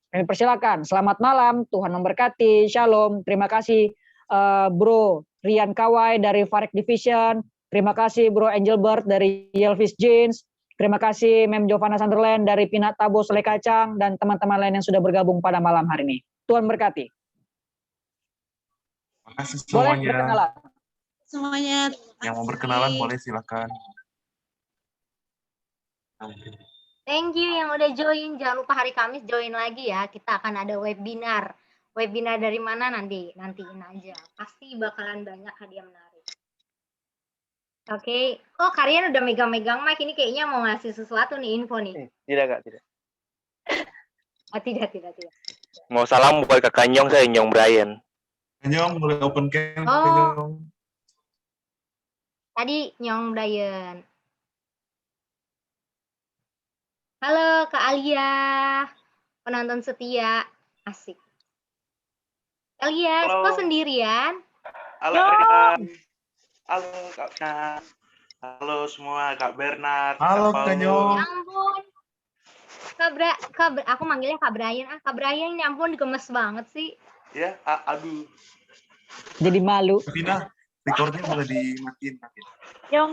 Kami persilakan, selamat malam, Tuhan memberkati, shalom, terima kasih Bro Rian Kawai dari Farek Division, terima kasih Bro Angelbert dari Yelvis Jeans, terima kasih Mem Jovana Sunderland dari Pinat Tabo Selai Kacang, dan teman-teman lain yang sudah bergabung pada malam hari ini. Tuhan berkati. Terima kasih Boleh semuanya. berkenalan. Semuanya. Yang mau berkenalan boleh silakan. Thank you yang udah join. Jangan lupa hari Kamis join lagi ya. Kita akan ada webinar. Webinar dari mana nantiin aja. Pasti bakalan banyak hadiah menarik. Oke. Oh, kalian udah megang-megang mic, ini kayaknya mau ngasih sesuatu nih, info nih. Tidak, Kak, tidak. Oh, tidak. Mau salam buat Kakak Nyong, saya Nyong Brian. Nyong, boleh open cam. Oh. Nyong. Tadi Nyong Brian. Halo Kak Alia, penonton setia, asik. Alia, kok sendirian? Halo Rian. Halo Kak Bernard. Halo semua, Kak Bernard. Halo Kak Kak Nyong. Ya ampun. Aku manggilnya Kak Brian. Kak Brian, ya ampun, gemes banget sih. Ya, aduh. Jadi malu. Vina, recordnya boleh dimatiin. Nyong